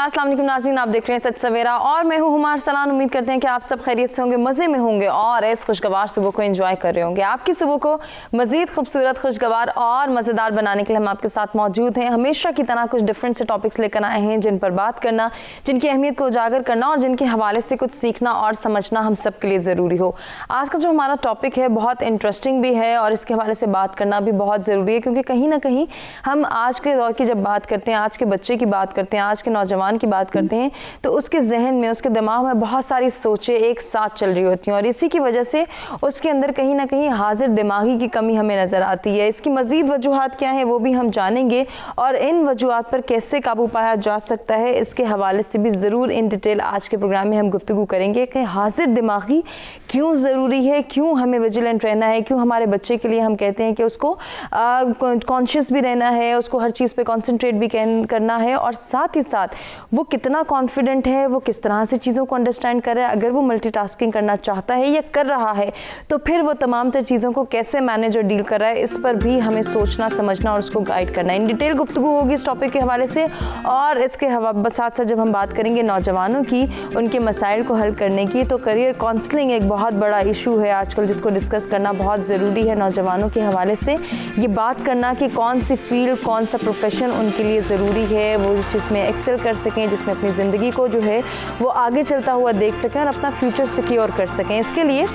बिस्मिल्लाह, अस्सलाम वालेकुम नाज़रीन, आप देख रहे हैं सच सवेरा और मैं हूं हुमा अरसलान। उम्मीद करते हैं कि आप सब खैरियत से होंगे, मज़े में होंगे और इस खुशगवार सुबह को एंजॉय कर रहे होंगे। आपकी सुबह को मज़ीद खूबसूरत, खुशगवार और मज़ेदार बनाने के लिए हम आपके साथ मौजूद हैं। हमेशा की तरह कुछ डिफरेंट से टॉपिक्स लेकर आए हैं जिन पर बात करना, जिनकी अहमियत को उजागर करना और जिनके हवाले से कुछ सीखना और समझना हम सब के लिए ज़रूरी हो। आज का जो हमारा टॉपिक है बहुत इंटरेस्टिंग भी है और इसके हवाले से बात करना भी बहुत ज़रूरी है, क्योंकि कहीं ना कहीं हम आज के दौर की जब बात करते हैं, आज के बच्चे की बात करते हैं, आज के नौजवान की बात करते हैं, तो उसके जहन में, उसके दिमाग में बहुत सारी सोचें एक साथ चल रही होती हैं और इसी की वजह से उसके अंदर कहीं ना कहीं हाजिर दिमागी की कमी हमें नज़र आती है। इसकी मज़ीद वजूहात क्या है वो भी हम जानेंगे और इन वजूहात पर कैसे काबू पाया जा सकता है इसके हवाले से भी ज़रूर इन डिटेल आज के प्रोग्राम में हम गुफ्तगू करेंगे कि हाजिर दिमागी क्यों ज़रूरी है, क्यों हमें विजिलेंट रहना है, क्यों हमारे बच्चे के लिए हम कहते हैं कि उसको कॉन्शियस भी रहना है, उसको हर चीज़ पे कंसंट्रेट भी करना है और साथ ही साथ वो कितना कॉन्फिडेंट है, वो किस तरह से चीज़ों को अंडरस्टैंड कर रहा है, अगर वो मल्टीटास्किंग करना चाहता है या कर रहा है तो फिर वो तमाम तर चीज़ों को कैसे मैनेज और डील कर रहा है, इस पर भी हमें सोचना, समझना और उसको गाइड करना है। इन डिटेल गुफ्तगू होगी इस टॉपिक के हवाले से और इसके साथ साथ जब हम बात करेंगे नौजवानों की, उनके मसाइल को हल करने की, तो करियर काउंसलिंग एक बहुत बड़ा इशू है आजकल जिसको डिस्कस करना बहुत ज़रूरी है। नौजवानों के हवाले से ये बात करना कि कौन सी फील्ड, कौन सा प्रोफेशन उनके लिए ज़रूरी है, वो जिसमें एक्सेल कर सकें, जिसमें अपनी ज़िंदगी को जो है वो आगे चलता हुआ देख सकें और अपना फ्यूचर सिक्योर कर सकें। इसके लिए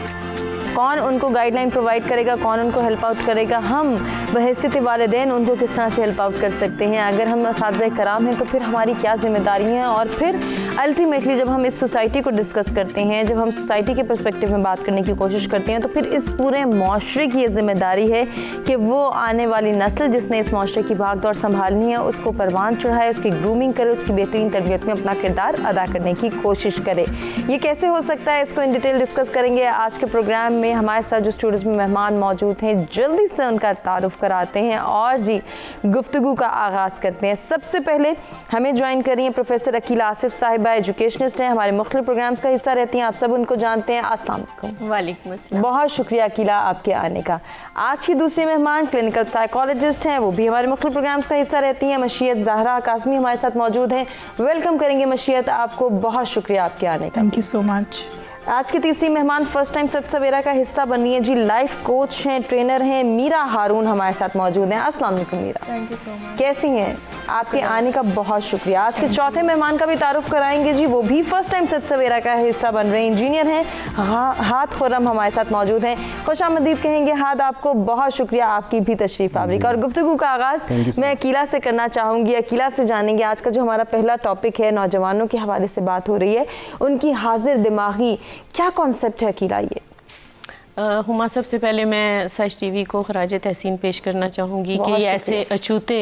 कौन उनको गाइडलाइन प्रोवाइड करेगा, कौन उनको हेल्प आउट करेगा, हम बहैसियत वालिदैन उनको किस तरह से हेल्प आउट कर सकते हैं, अगर हम असातिज़ा कराम हैं तो फिर हमारी क्या जिम्मेदारी हैं और फिर अल्टीमेटली जब हम इस सोसाइटी को डिस्कस करते हैं, जब हम सोसाइटी के पर्सपेक्टिव में बात करने की कोशिश करते हैं तो फिर इस पूरे माशरे की ये जिम्मेदारी है कि वो आने वाली नस्ल जिसने इस माशरे की भाग दौड़ संभालनी है उसको परवान चढ़ाए, उसकी ग्रूमिंग करे, उसकी बेहतरीन तरबियत में अपना किरदार अदा करने की कोशिश करे। ये कैसे हो सकता है, इसको इन डिटेल डिस्कस करेंगे आज के प्रोग्राम में। हमारे साथ जो स्टूडियोज में मेहमान मौजूद हैं जल्दी से उनका तारुफ कराते हैं और जी गुफ्तगू का आगाज़ करते हैं। सबसे पहले हमें ज्वाइन करिए प्रोफेसर अकीला आसिफ साहिबा, एजुकेशनिस्ट हैं, हमारे मुख्तलिफ प्रोग्राम्स का हिस्सा रहती हैं, आप सब उनको जानते हैं। अस्सलाम वालेकुम। वालेकुम अस्सलाम। बहुत शुक्रिया अकीला आपके आने का। आज की दूसरी मेहमान क्लिनिकल साइकोलॉजिस्ट हैं, वो भी हमारे मुख्तलिफ प्रोग्राम्स का हिस्सा रहती हैं, मशीयत ज़हरा कासमी हमारे साथ मौजूद हैं। वेलकम करेंगे मशीयत आपको, बहुत शुक्रिया आपके आने का। Thank you so much. आज की तीसरी मेहमान फर्स्ट टाइम सच सवेरा का हिस्सा बनी है जी, लाइफ कोच हैं, ट्रेनर हैं, मीरा हारून हमारे साथ मौजूद हैं। अस्सलाम वालेकुम Meera. Thank you so much. कैसी हैं? आपके आने का बहुत शुक्रिया। आज के चौथे मेहमान का भी तारुफ कराएंगे जी, वो भी फर्स्ट टाइम सच सवेरा का हिस्सा बन रहे हैं, इंजीनियर हैं, हाथ खुर्रम हमारे साथ मौजूद हैं। खुशामदीद कहेंगे हाथ आपको, बहुत शुक्रिया आपकी भी तशरीफ आवरी का। और गुफ्तगू का आगाज़ मैं अकीला से करना चाहूँगी। अकीला से जानेंगे आज का जो हमारा पहला टॉपिक है, नौजवानों के हवाले से बात हो रही है, उनकी हाजिर दिमागी क्या कॉन्सेप्ट है अकीला? ये हुमा, सबसे पहले मैं सच टीवी को खराज तहसीन पेश करना चाहूँगी कि ये ऐसे अछूते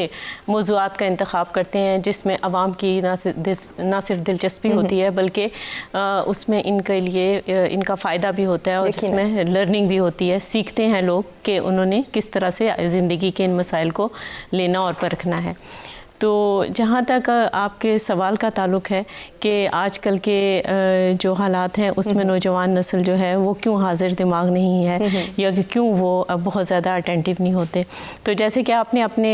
मौज़ूआत का इंतखाब करते हैं जिसमें आवाम की ना सिर्फ दिलचस्पी होती है बल्कि उसमें इनके लिए इनका फ़ायदा भी होता है और जिसमें लर्निंग भी होती है। सीखते हैं लोग कि उन्होंने किस तरह से ज़िंदगी के इन मसाइल को लेना और परखना है। तो जहाँ तक आपके सवाल का ताल्लुक़ है कि आजकल के जो हालात हैं उसमें नौजवान नस्ल जो है वो क्यों हाजिर दिमाग नहीं है या कि क्यों वो बहुत ज़्यादा अटेंटिव नहीं होते, तो जैसे कि आपने अपने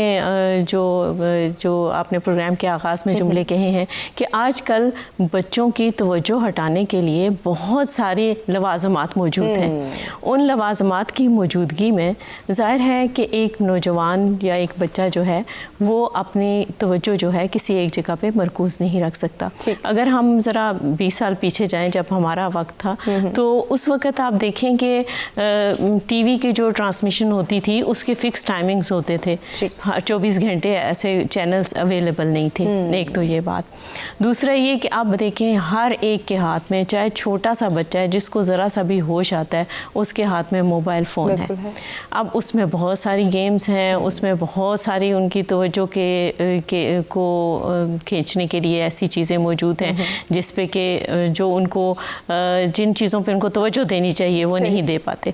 जो आपने प्रोग्राम के आगाज़ में जुमले कहे हैं कि आजकल बच्चों की तवज्जो हटाने के लिए बहुत सारे लवाज़मात मौजूद हैं। उन लवाज़मात की मौजूदगी में ज़ाहिर है कि एक नौजवान या एक बच्चा जो है वो अपनी तवज्जो जो है किसी एक जगह पे मरकूज़ नहीं रख सकता। अगर हम ज़रा 20 साल पीछे जाएं जब हमारा वक्त था तो उस वक़्त आप देखें कि टीवी की जो ट्रांसमिशन होती थी उसके फ़िक्स टाइमिंग्स होते थे, 24 घंटे ऐसे चैनल्स अवेलेबल नहीं थे। एक तो ये बात। दूसरा ये कि आप देखें हर एक के हाथ में, चाहे छोटा सा बच्चा है जिसको ज़रा सा भी होश आता है उसके हाथ में मोबाइल फ़ोन है। अब उसमें बहुत सारी गेम्स हैं, उसमें बहुत सारी उनकी तवज्जो को खींचने के लिए ऐसी चीज़ें मौजूद हैं जिस पे कि जो उनको जिन चीज़ों पे उनको तवज्जो देनी चाहिए वो नहीं दे पाते।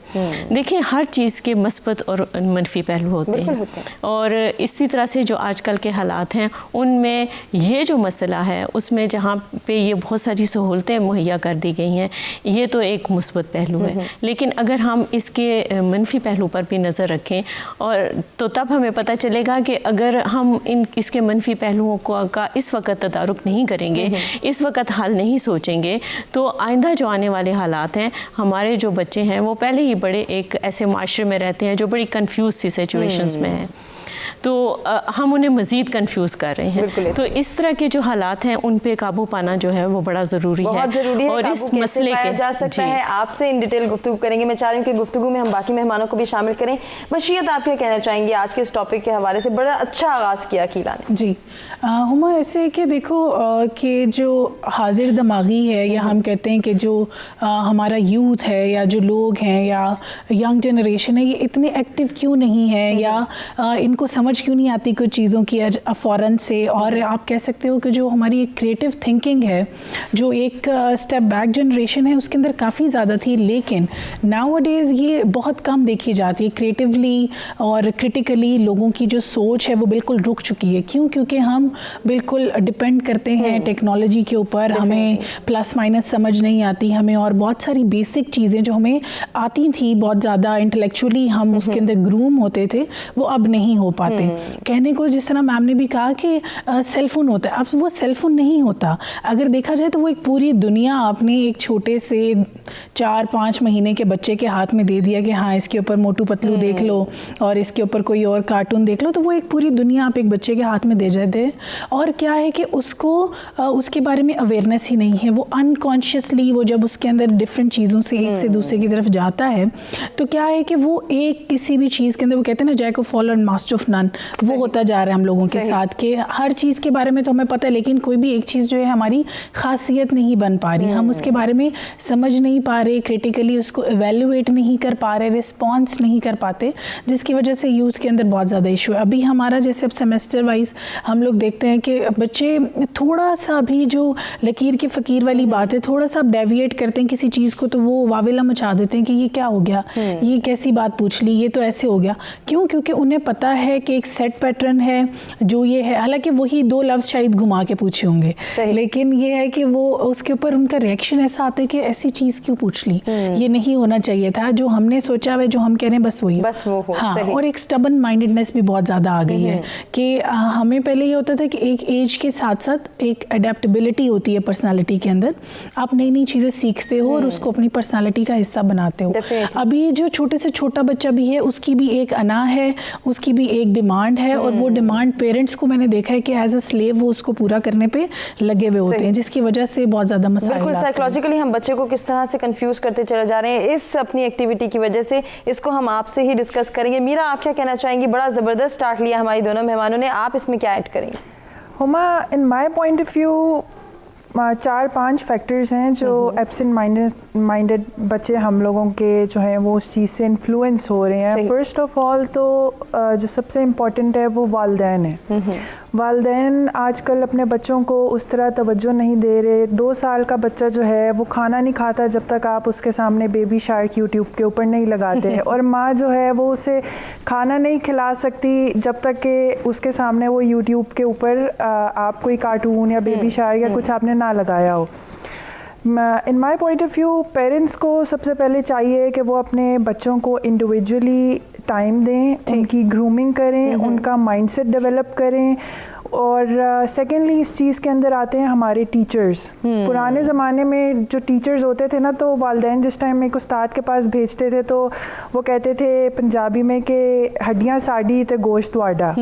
देखिए हर चीज़ के मस्बत और मनफी पहलू होते हैं और इसी तरह से जो आजकल के हालात हैं उनमें ये जो मसला है उसमें जहाँ पे ये बहुत सारी सहूलतें मुहैया कर दी गई हैं ये तो एक मुस्बत पहलू है, लेकिन अगर हम इसके मनफी पहलू पर भी नज़र रखें और तो तब हमें पता चलेगा कि अगर हम इसके उसके मनफी पहलुओं का इस वक्त तदारुक नहीं करेंगे, इस वक्त हाल नहीं सोचेंगे, तो आइंदा जो आने वाले हालात हैं, हमारे जो बच्चे हैं वो पहले ही बड़े एक ऐसे माशरे में रहते हैं जो बड़ी कंफ्यूज सी सिचुएशंस में हैं, तो हम उन्हें मज़ीद कंफ्यूज कर रहे हैं। तो इस तरह के जो हालात हैं उन पे काबू पाना जो है वो बड़ा ज़रूरी है। बहुत ज़रूरी है। और इस मसले के जा सकता है, आपसे इन डिटेल गुफ्तगू करेंगे। मैं चाह रही हूँ कि गुफ्तगू में हम बाकी मेहमानों को भी शामिल करें। मशीयत, आप क्या कहना चाहेंगे आज के इस टॉपिक के हवाले से? बड़ा अच्छा आगाज़ किया अकीला ने। जी हुमा, ऐसे है कि देखो कि जो हाजिर दिमागी है, या हम कहते हैं कि जो हमारा यूथ है या जो लोग हैं या यंग जनरेशन है, ये इतने एक्टिव क्यों नहीं है, या इनको समझ क्यों नहीं आती कुछ चीज़ों की फ़ौरन से। और आप कह सकते हो कि जो हमारी एक क्रिएटिव थिंकिंग है, जो एक स्टेप बैक जनरेशन है, उसके अंदर काफ़ी ज़्यादा थी, लेकिन नाउ डेज़ ये बहुत कम देखी जाती है। क्रिएटिवली और क्रिटिकली लोगों की जो सोच है वो बिल्कुल रुक चुकी है। क्यों? क्योंकि हम बिल्कुल डिपेंड करते हैं टेक्नोलॉजी के ऊपर, हमें प्लस माइनस समझ नहीं आती हमें, और बहुत सारी बेसिक चीज़ें जो हमें आती थी बहुत ज़्यादा इंटेलेक्चुअली हम उसके अंदर ग्रूम होते थे, वो अब नहीं हो पाते। कहने को जिस तरह मैम ने भी कहा कि सेलफोन होता है, अब वो सेलफोन नहीं होता। अगर देखा जाए तो वो एक पूरी दुनिया आपने एक छोटे से 4-5 महीने के बच्चे के हाथ में दे दिया कि हाँ इसके ऊपर मोटू पतलू देख लो और इसके ऊपर कोई और कार्टून देख लो, तो वो एक पूरी दुनिया आप एक बच्चे के हाथ में दे जाते हैं। और क्या है कि उसको उसके बारे में अवेयरनेस ही नहीं है। वो अनकॉन्शियसली वो जब उसके अंदर डिफरेंट चीज़ों से एक से दूसरे की तरफ जाता है, तो क्या है कि वो एक किसी भी चीज़ के अंदर, वो कहते हैं ना jack of all and master of none, वो होता जा रहा है हम लोगों के साथ कि हर चीज़ के बारे में तो हमें पता है, लेकिन कोई भी एक चीज़ जो है हमारी खासियत नहीं बन पा रही, हम उसके बारे में समझ नहीं पा रहे, क्रिटिकली उसको एवेल्युएट नहीं कर पा रहे, रिस्पॉन्स नहीं कर पाते, जिसकी वजह से यूथ के अंदर बहुत ज़्यादा इशू है। अभी हमारा जैसे अब सेमेस्टर वाइज हम लोग देखते हैं कि बच्चे थोड़ा सा भी जो लकीर के फ़कीर वाली बात है, थोड़ा सा डेविएट करते हैं किसी चीज़ को, तो वो वावेला मचा देते हैं कि ये क्या हो गया, ये कैसी बात पूछ ली, ये तो ऐसे हो गया। क्यों? क्योंकि उन्हें पता है कि एक सेट पैटर्न है जो ये है, हालांकि वही 2 लफ्ज़ शायद घुमा के पूछे होंगे, लेकिन ये है कि वो उसके ऊपर उनका रिएक्शन ऐसा आता है कि ऐसी चीज़ क्यों पूछ ली, ये नहीं होना चाहिए था, जो हमने सोचा है जो हम कह रहे हैं बस वही, बस वो हो। हाँ, और एक स्टबन माइंडेडनेस भी बहुत ज़्यादा आ गई है कि हमें पहले ये होता था कि एक एज के साथ साथ एक अडेप्टेबिलिटी होती है पर्सनालिटी के अंदर, आप नई नई चीज़ें सीखते हो और उसको अपनी पर्सनालिटी का हिस्सा बनाते हो। अभी जो छोटे से छोटा बच्चा भी है, उसकी भी एक अना है, उसकी भी एक डिमांड है, और वो डिमांड पेरेंट्स को मैंने देखा है कि एज अ स्लेव वो उसको पूरा करने पे लगे हुए होते हैं, जिसकी वजह से बहुत ज़्यादा मसाइल आते हैं। बिल्कुल, साइकोलॉजिकली हम बच्चे को किस तरह से कंफ्यूज करते चले जा रहे हैं इस अपनी एक्टिविटी की वजह से, इसको हम आपसे ही डिस्कस करेंगे। मीरा, आप क्या कहना चाहेंगी? बड़ा ज़बरदस्त स्टार्ट लिया हमारी दोनों मेहमानों ने, आप इसमें क्या ऐड करेंगे? Huma, in my point of view 4-5 factors हैं जो एब्सेंट माइंडेड बच्चे हम लोगों के जो हैं वो उस चीज़ से इन्फ्लुएंस हो रहे हैं। फर्स्ट ऑफ ऑल तो जो सबसे इम्पॉर्टेंट है वो वालिदैन है। वालिदैन आजकल अपने बच्चों को उस तरह तवज्जो नहीं दे रहे। 2 साल का बच्चा जो है वो खाना नहीं खाता जब तक आप उसके सामने बेबी शार्क यूट्यूब के ऊपर नहीं लगाते और माँ जो है वो उसे खाना नहीं खिला सकती जब तक कि उसके सामने वो यूट्यूब के ऊपर आप कोई कार्टून या बेबी शार्क या कुछ आपने ना लगाया हो। In my point of view parents को सबसे पहले चाहिए कि वो अपने बच्चों को इंडिविजुअली टाइम दें, उनकी ग्रूमिंग करें, उनका माइंडसेट डेवलप करें। और सेकेंडली इस चीज़ के अंदर आते हैं हमारे टीचर्स। पुराने ज़माने में जो टीचर्स होते थे ना, तो वालिदैन जिस टाइम एक उस्ताद के पास भेजते थे तो वो कहते थे पंजाबी में कि हड्डियाँ साड़ी ते गोश्त वाडा,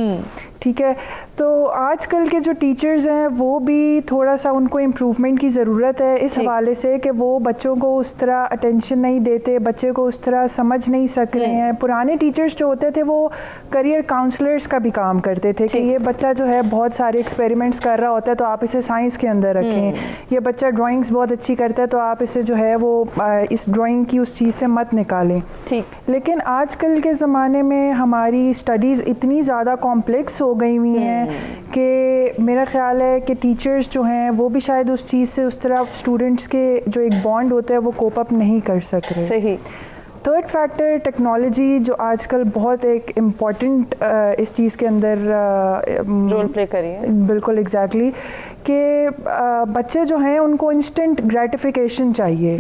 ठीक है। तो आजकल के जो टीचर्स हैं वो भी थोड़ा सा उनको इम्प्रूवमेंट की ज़रूरत है इस हवाले से कि वो बच्चों को उस तरह अटेंशन नहीं देते, बच्चे को उस तरह समझ नहीं सक रहे हैं। पुराने टीचर्स जो होते थे वो करियर काउंसलर्स का भी काम करते थे कि ये बच्चा जो है बहुत सारे एक्सपेरिमेंट्स कर रहा होता है तो आप इसे साइंस के अंदर रखें, ये बच्चा ड्राइंग्स बहुत अच्छी करता है तो आप इसे जो है वो इस ड्राइंग की उस चीज़ से मत निकालें। ठीक। लेकिन आजकल के ज़माने में हमारी स्टडीज़ इतनी ज़्यादा कॉम्प्लेक्स हो गई हुई हैं कि मेरा ख्याल है कि टीचर्स जो हैं वो भी शायद उस चीज़ से उस तरह स्टूडेंट्स के जो एक बॉन्ड होता है वो कोप अप नहीं कर सक रहे। सही। थर्ड फैक्टर टेक्नोलॉजी जो आजकल बहुत एक इम्पॉर्टेंट इस चीज़ के अंदर रोल प्ले करी है। बिल्कुल एग्जैक्टली कि बच्चे जो हैं उनको इंस्टेंट ग्रेटिफिकेशन चाहिए,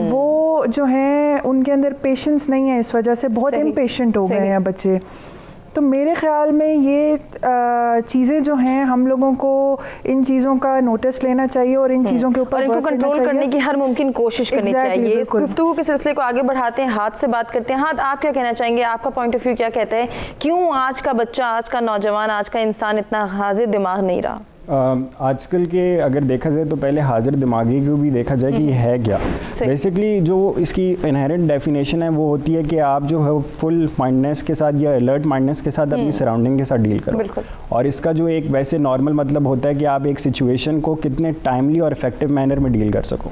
वो जो हैं उनके अंदर पेशेंस नहीं है, इस वजह से बहुत इम्पेशेंट हो गए हैं बच्चे। तो मेरे ख्याल में ये चीज़ें जो हैं हम लोगों को इन चीज़ों का नोटिस लेना चाहिए और इन चीज़ों के ऊपर इनको कंट्रोल करने की हर मुमकिन कोशिश करनी चाहिए। इस गुफ्तगू के सिलसिले को आगे बढ़ाते हैं, हाथ से बात करते हैं। हाथ, आप क्या कहना चाहेंगे, आपका पॉइंट ऑफ व्यू क्या कहता है, क्यों आज का बच्चा, आज का नौजवान, आज का इंसान इतना हाजिर दिमाग नहीं रहा? आजकल के अगर देखा जाए तो पहले हाजिर दिमागी को भी देखा जाए कि ये है क्या। बेसिकली जो इसकी इनहेरेंट डेफिनेशन है वो होती है कि आप जो है फुल माइंडनेस के साथ या अलर्ट माइंडनेस के साथ अपनी सराउंडिंग के साथ डील करो। और इसका जो एक वैसे नॉर्मल मतलब होता है कि आप एक सिचुएशन को कितने टाइमली और इफेक्टिव मैनर में डील कर सको।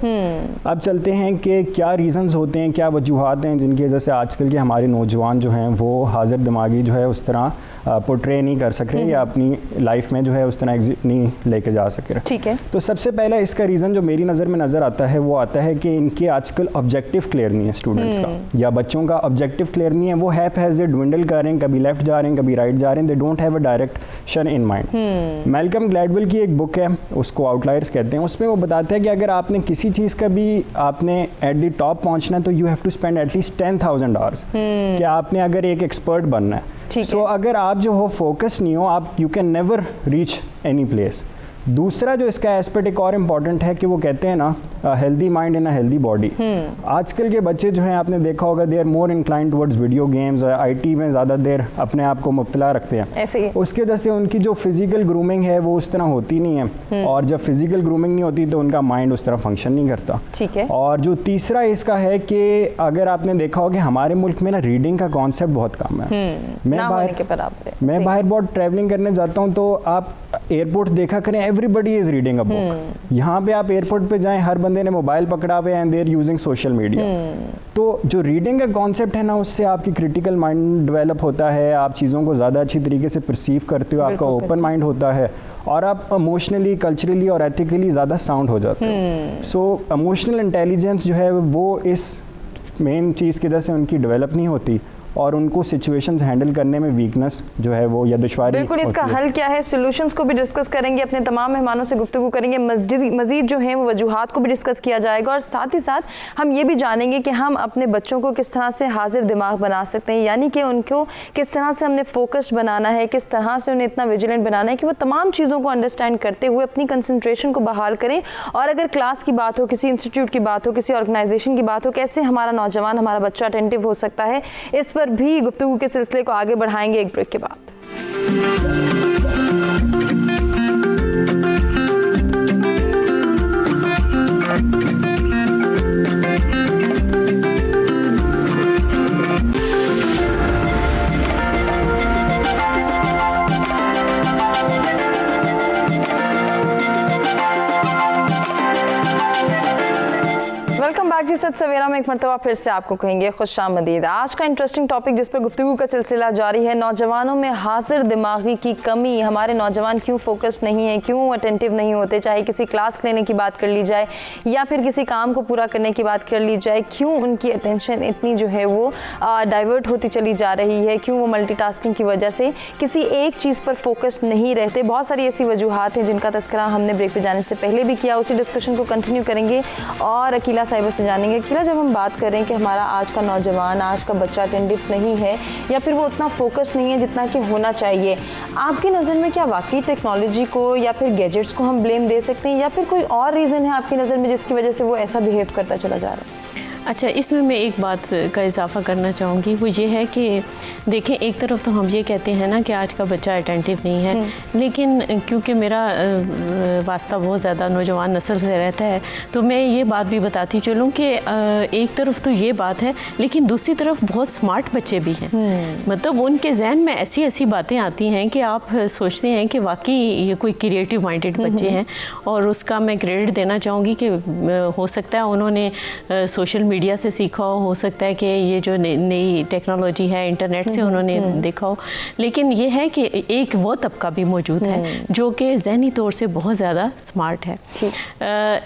अब चलते हैं कि क्या रीज़न्स होते हैं, क्या वजूहात हैं जिनकी वजह से आजकल के हमारे नौजवान जो हैं वो हाजिर दिमागी जो है उस तरह पोर्ट्रे नहीं कर सक रहे या अपनी लाइफ में जो है उस तरह नहीं लेके जा सके। ठीक है। तो सबसे पहला इसका रीज़न जो मेरी नज़र में नज़र आता है वो आता है कि इनके आजकल ऑब्जेक्टिव क्लियर नहीं है स्टूडेंट्स का या बच्चों का ऑब्जेक्टिव क्लियर नहीं है। वो हैप हैज़ ड्विंडल कर रहे हैं, कभी लेफ्ट जा रहे हैं, कभी राइट जा रहे हैं। They don't have a direction in mind. Malcolm Gladwell की एक बुक है, उसको आउटलायर्स कहते हैं, उसमें वो बताते हैं कि अगर आपने किसी चीज़ का भी आपने एट द टॉप पहुंचना है तो you have to spend at least 10,000 hours कि आपने अगर एक एक्सपर्ट बनना है। सो अगर आप जो हो फोकस नहीं हो, आप you can never reach any place. दूसरा जो इसका एस्पेक्ट एक और इम्पॉर्टेंट है कि वो कहते हैं ना healthy mind in a healthy body. आजकल के बच्चे जो हैं आपने देखा होगा they are more inclined towards video games, IT में ज़्यादा देर अपने आप को मुब्तला रखते हैं। ऐसे ही उसकी वजह से उनकी जो फिजिकल ग्रूमिंग है वो उस तरह होती नहीं है और जब फिजिकल ग्रूमिंग नहीं होती तो उनका माइंड उस तरह फंक्शन नहीं करता। ठीक है। और जो तीसरा इसका है कि अगर आपने देखा हो कि हमारे मुल्क में ना रीडिंग का कॉन्सेप्ट बहुत कम है। मैं बाहर बहुत ट्रैवलिंग करने जाता हूँ तो आप एयरपोर्ट्स देखा करें, everybody is reading a book. यहाँ पे आप एयरपोर्ट पे जाएं, हर बंदे ने मोबाइल पकड़ा हुआ है and they are using social media. तो जो रीडिंग का कॉन्सेप्ट है ना उससे आपकी क्रिटिकल माइंड डेवलप होता है, आप चीज़ों को ज़्यादा अच्छी तरीके से परसीव करते हो, आपका ओपन माइंड होता है और आप इमोशनली, कल्चरली और एथिकली ज़्यादा साउंड हो जाते हो। सो इमोशनल इंटेलिजेंस जो है वो इस मेन चीज़ की वजह से उनकी डेवलप नहीं होती और उनको सिचुएशंस हैंडल करने में वीकनेस जो है वो या दुश्वारी। बिल्कुल, इसका हल क्या है, सॉल्यूशंस को भी डिस्कस करेंगे, अपने तमाम मेहमानों से गुफ्तगू करेंगे, मजीद जो है वो वजूहात को भी डिस्कस किया जाएगा और साथ ही साथ हम ये भी जानेंगे कि हम अपने बच्चों को किस तरह से हाजिर दिमाग बना सकते हैं, यानी कि उनको किस तरह से हमने फोकस्ड बनाना है, किस तरह से उन्हें इतना विजिलेंट बनाना है कि वो तमाम चीज़ों को अंडरस्टैंड करते हुए अपनी कंसंट्रेशन को बहाल करें। और अगर क्लास की बात हो, किसी इंस्टीट्यूट की बात हो, किसी ऑर्गेनाइजेशन की बात हो, कैसे हमारा नौजवान, हमारा बच्चा अटेंटिव हो सकता है, इस पर भी गुफ्तगू के सिलसिले को आगे बढ़ाएंगे एक ब्रेक के बाद। वेलकम बैक जी। सत सवेरा में एक मरतबा फिर से आपको कहेंगे खुशामदीद। आज का इंटरेस्टिंग टॉपिक जिस पर गुफ्तगू का सिलसिला जारी है, नौजवानों में हाजिर दिमागी की कमी। हमारे नौजवान क्यों फोकस्ड नहीं है, क्यों अटेंटिव नहीं होते, चाहे किसी क्लास लेने की बात कर ली जाए या फिर किसी काम को पूरा करने की बात कर ली जाए, क्यों उनकी अटेंशन इतनी जो है वो डाइवर्ट होती चली जा रही है, क्यों वो मल्टीटास्किंग की वजह से किसी एक चीज़ पर फोकस्ड नहीं रहते। बहुत सारी ऐसी वजूहात हैं जिनका तस्करा हमने ब्रेक पर जाने से पहले भी किया, उसी डिस्कशन को कंटिन्यू करेंगे और अकीला साहिबा से जानेंगे। अकीला, जब हम बात करें कि हमारा आज का नौजवान, आज का बच्चा अटेंटिव नहीं है या फिर वो उतना फोकस नहीं है जितना कि होना चाहिए, आपकी नज़र में क्या वाकई टेक्नोलॉजी को या फिर गैजेट्स को हम ब्लेम दे सकते हैं या फिर कोई और रीज़न है आपकी नज़र में जिसकी वजह से वो ऐसा बिहेव करता चला जा रहा है? अच्छा, इसमें मैं एक बात का इजाफा करना चाहूँगी, वो ये है कि देखें, एक तरफ तो हम ये कहते हैं ना कि आज का बच्चा अटेंटिव नहीं है, लेकिन क्योंकि मेरा वास्ता बहुत ज़्यादा नौजवान नस्ल से रहता है तो मैं ये बात भी बताती चलूँ कि एक तरफ तो ये बात है, लेकिन दूसरी तरफ बहुत स्मार्ट बच्चे भी हैं। मतलब उनके जहन में ऐसी ऐसी बातें आती हैं कि आप सोचते हैं कि वाकई ये कोई क्रिएटिव माइंडेड बच्चे हैं। और उसका मैं क्रेडिट देना चाहूँगी कि हो सकता है उन्होंने सोशल मीडिया से सीखा हो सकता है कि ये जो नई टेक्नोलॉजी है इंटरनेट से उन्होंने देखा हो, लेकिन ये है कि एक वो तबका भी मौजूद है जो कि ज़हनी तौर से बहुत ज़्यादा स्मार्ट है।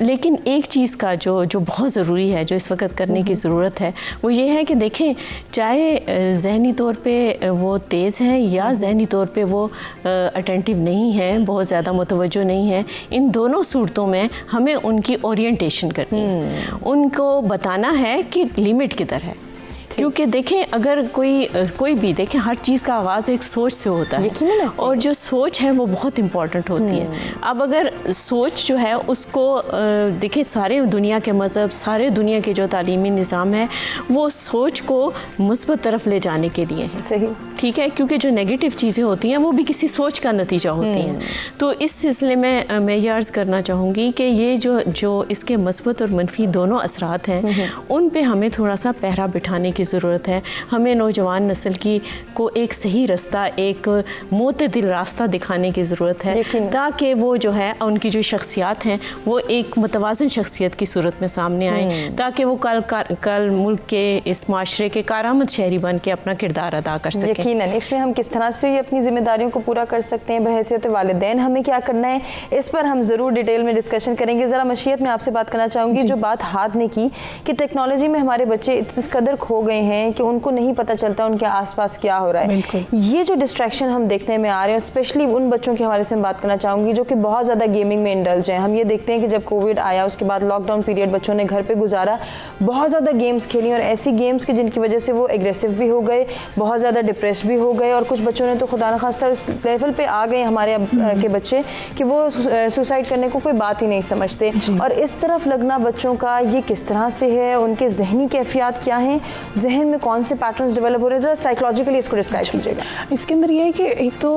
लेकिन एक चीज़ का जो बहुत ज़रूरी है, जो इस वक्त करने की ज़रूरत है, वो ये है कि देखें, चाहे ज़हनी तौर पे वो तेज़ हैं या ज़हनी तौर पे वो अटेंटिव नहीं है, बहुत ज़्यादा मुतवज्जो नहीं है, इन दोनों सूरतों में हमें उनकी ओरिएंटेशन करनी है, उनको बताना है कि लिमिट किधर है। क्योंकि देखें अगर कोई भी देखें, हर चीज़ का आगाज़ एक सोच से होता है और जो सोच है वो बहुत इम्पॉर्टेंट होती है। अब अगर सोच जो है उसको देखें, सारे दुनिया के मज़हब, सारे दुनिया के जो तालीमी निज़ाम है वो सोच को मुस्बत तरफ ले जाने के लिए है। सही, ठीक है, क्योंकि जो नेगेटिव चीज़ें होती हैं वो भी किसी सोच का नतीजा होती हैं। तो इस सिलसिले में मैं ये अर्ज़ करना चाहूँगी कि ये जो इसके मस्बत और मनफी दोनों असरात हैं उन पे हमें थोड़ा सा पहरा बिठाने की ज़रूरत है। हमें नौजवान नस्ल को एक सही रास्ता, एक मोतदिल रास्ता दिखाने की ज़रूरत है ताकि वो जो है उनकी जो शख्सियात हैं वो एक मुतवाज़िन शख्सियत की सूरत में सामने आए, ताकि वो कल मुल्क के इस माशरे के कारामद शहरी बन के अपना किरदार अदा कर सकें। यकीनन इसमें हम किस तरह से अपनी जिम्मेदारियों को पूरा कर सकते हैं, बहैसियत वालिदैन हमें क्या करना है, इस पर हम ज़रूर डिटेल में डिस्कशन करेंगे। ज़रा मशीयत में आपसे बात करना चाहूँगी, जो बात हाथ ने की कि टेक्नोलॉजी में हमारे बच्चे इस कदर खो गए हैं कि उनको नहीं पता चलता उनके आसपास क्या हो रहा है। ये जो डिस्ट्रैक्शन हम देखने में आ रहे हैं, स्पेशली उन बच्चों के हवाले से मैं बात करना चाहूँगी जो कि बहुत ज़्यादा गेमिंग में इंडल्ज हैं। हम ये देखते हैं कि जब कोविड आया उसके बाद लॉकडाउन पीरियड बच्चों ने घर पर गुजारा, बहुत ज़्यादा गेम्स खेली और ऐसी गेम्स की जिनकी वजह से वो एग्रेसिव भी हो गए, बहुत ज़्यादा डिप्रेस भी हो गए और कुछ बच्चों ने तो खुदा न खास्ता इस लेवल पे आ गए हमारे अब के बच्चे कि वो सुसाइड करने को कोई बात ही नहीं समझते। और इस तरफ लगना बच्चों का ये किस तरह से है, उनके जहनी कैफियत क्या हैं, जहन में कौन से पैटर्न्स डेवलप हो रहे हैं, साइकोलॉजिकली इसको डिस्क्राइब कीजिएगा। इसके अंदर ये है कि एक तो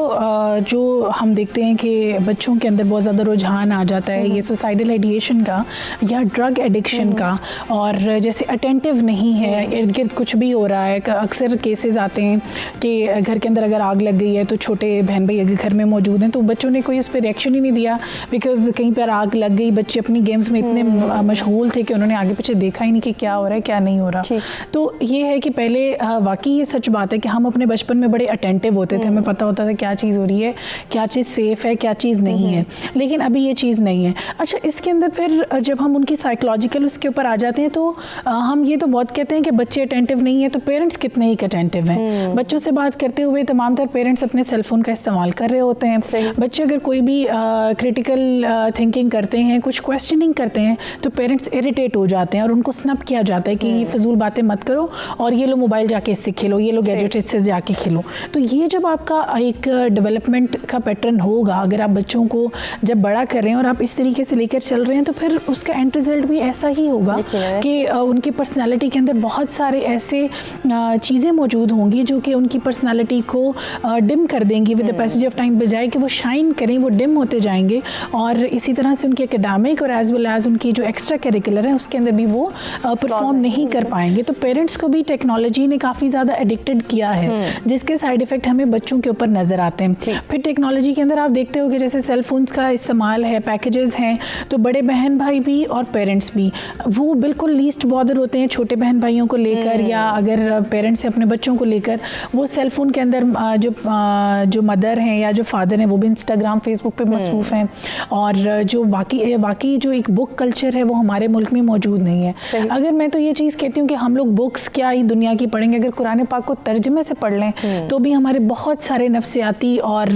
जो हम देखते हैं कि बच्चों के अंदर बहुत ज़्यादा रुझान आ जाता है ये सुसाइडल आइडिएशन का या ड्रग एडिक्शन का, और जैसे अटेंटिव नहीं है, इर्द गिर्द कुछ भी हो रहा है। अक्सर केसेस आते हैं कि घर के अंदर अगर आग लग गई है तो छोटे बहन भाई अगर घर में मौजूद हैं तो बच्चों ने कोई उस पर रिएक्शन ही नहीं दिया, बिकॉज कहीं पर आग लग गई, बच्चे अपनी गेम्स में इतने मशगूल थे कि उन्होंने आगे पीछे देखा ही नहीं कि क्या हो रहा है क्या नहीं हो रहा। तो ये है कि पहले वाकई ये सच बात है कि हम अपने बचपन में बड़े अटेंटिव होते थे, हमें पता होता था क्या चीज़ हो रही है, क्या चीज़ सेफ़ है, क्या चीज़ नहीं है, लेकिन अभी ये चीज़ नहीं है। अच्छा, इसके अंदर फिर जब हम उनकी साइकोलॉजिकल उसके ऊपर आ जाते हैं तो हम ये तो बहुत कहते हैं कि बच्चे अटेंटिव नहीं है, तो पेरेंट्स कितने ही अटेंटिव हैं। बच्चों से बात करते हुए तमाम तर पेरेंट्स अपने सेलफोन का इस्तेमाल कर रहे होते हैं। बच्चे अगर कोई भी क्रिटिकल थिंकिंग करते हैं, कुछ क्वेश्चनिंग करते हैं तो पेरेंट्स इरिटेट हो जाते हैं और उनको स्नप किया जाता है कि ये फजूल बातें मत करो और ये लो मोबाइल जाके इससे खेलो, ये लो गैजेट इससे जाके खेलो। तो ये जब आपका एक डेवलपमेंट का पैटर्न होगा, अगर आप बच्चों को जब बड़ा कर रहे हैं और आप इस तरीके से लेकर चल रहे हैं तो फिर उसका एंड रिजल्ट भी ऐसा ही होगा कि उनकी पर्सनैलिटी के अंदर बहुत सारे ऐसे चीज़ें मौजूद होंगी जो कि उनकी पर्सनालिटी को डिम कर देंगी with the passage of time, बजाय कि वो शाइन करें वो डिम होते जाएंगे। और इसी तरह से उनके एकेडमिक और एज वेल एज उनकी जो एक्स्ट्रा करिकुलर है उसके अंदर भी वो परफॉर्म नहीं कर पाएंगे। तो पेरेंट्स को भी टेक्नोलॉजी ने काफ़ी ज़्यादा एडिक्टेड किया है जिसके साइड इफ़ेक्ट हमें बच्चों के ऊपर नज़र आते हैं। फिर टेक्नोलॉजी के अंदर आप देखते हो कि जैसे सेल फोन्स का इस्तेमाल है, पैकेजेस हैं, तो बड़े बहन भाई भी और पेरेंट्स भी वो बिल्कुल लीस्ट बॉदर होते हैं छोटे बहन भाइयों को लेकर, या अगर पेरेंट्स हैं अपने बच्चों को लेकर, वो सेल फोन के अंदर जो मदर हैं या जो फादर हैं वो भी इंस्टाग्राम फेसबुक पे मसरूफ़ हैं। और जो बाकी जो एक बुक कल्चर है वो हमारे मुल्क में मौजूद नहीं है। अगर मैं तो ये चीज़ कहती हूँ कि हम लोग बुक्स क्या ही दुनिया की पढ़ेंगे, अगर कुरान पाक को तर्जमे से पढ़ लें तो भी हमारे बहुत सारे नफ्सियाती और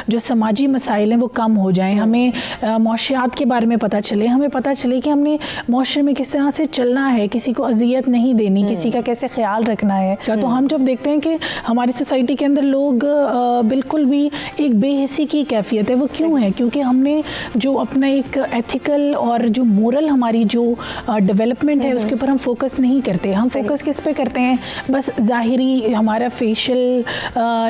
जो समाजी मसाइल हैं वो कम हो जाएं, हमें मौशियात के बारे में पता चले, हमें पता चले कि हमने मौशरे में किस तरह से चलना है, किसी को अजियत नहीं देनी, किसी का कैसे ख्याल रखना है। तो हम जब देखते हैं कि हमारी सोसाइटी के अंदर लोग बिल्कुल भी एक बेहिसी की कैफियत है, वो क्यों है? क्योंकि हमने जो अपना एक एथिकल और जो मोरल हमारी जो डेवलपमेंट है उसके ऊपर हम फोकस नहीं करते। हम फोकस किस पे करते हैं? बस ज़ाहिरी हमारा फेशियल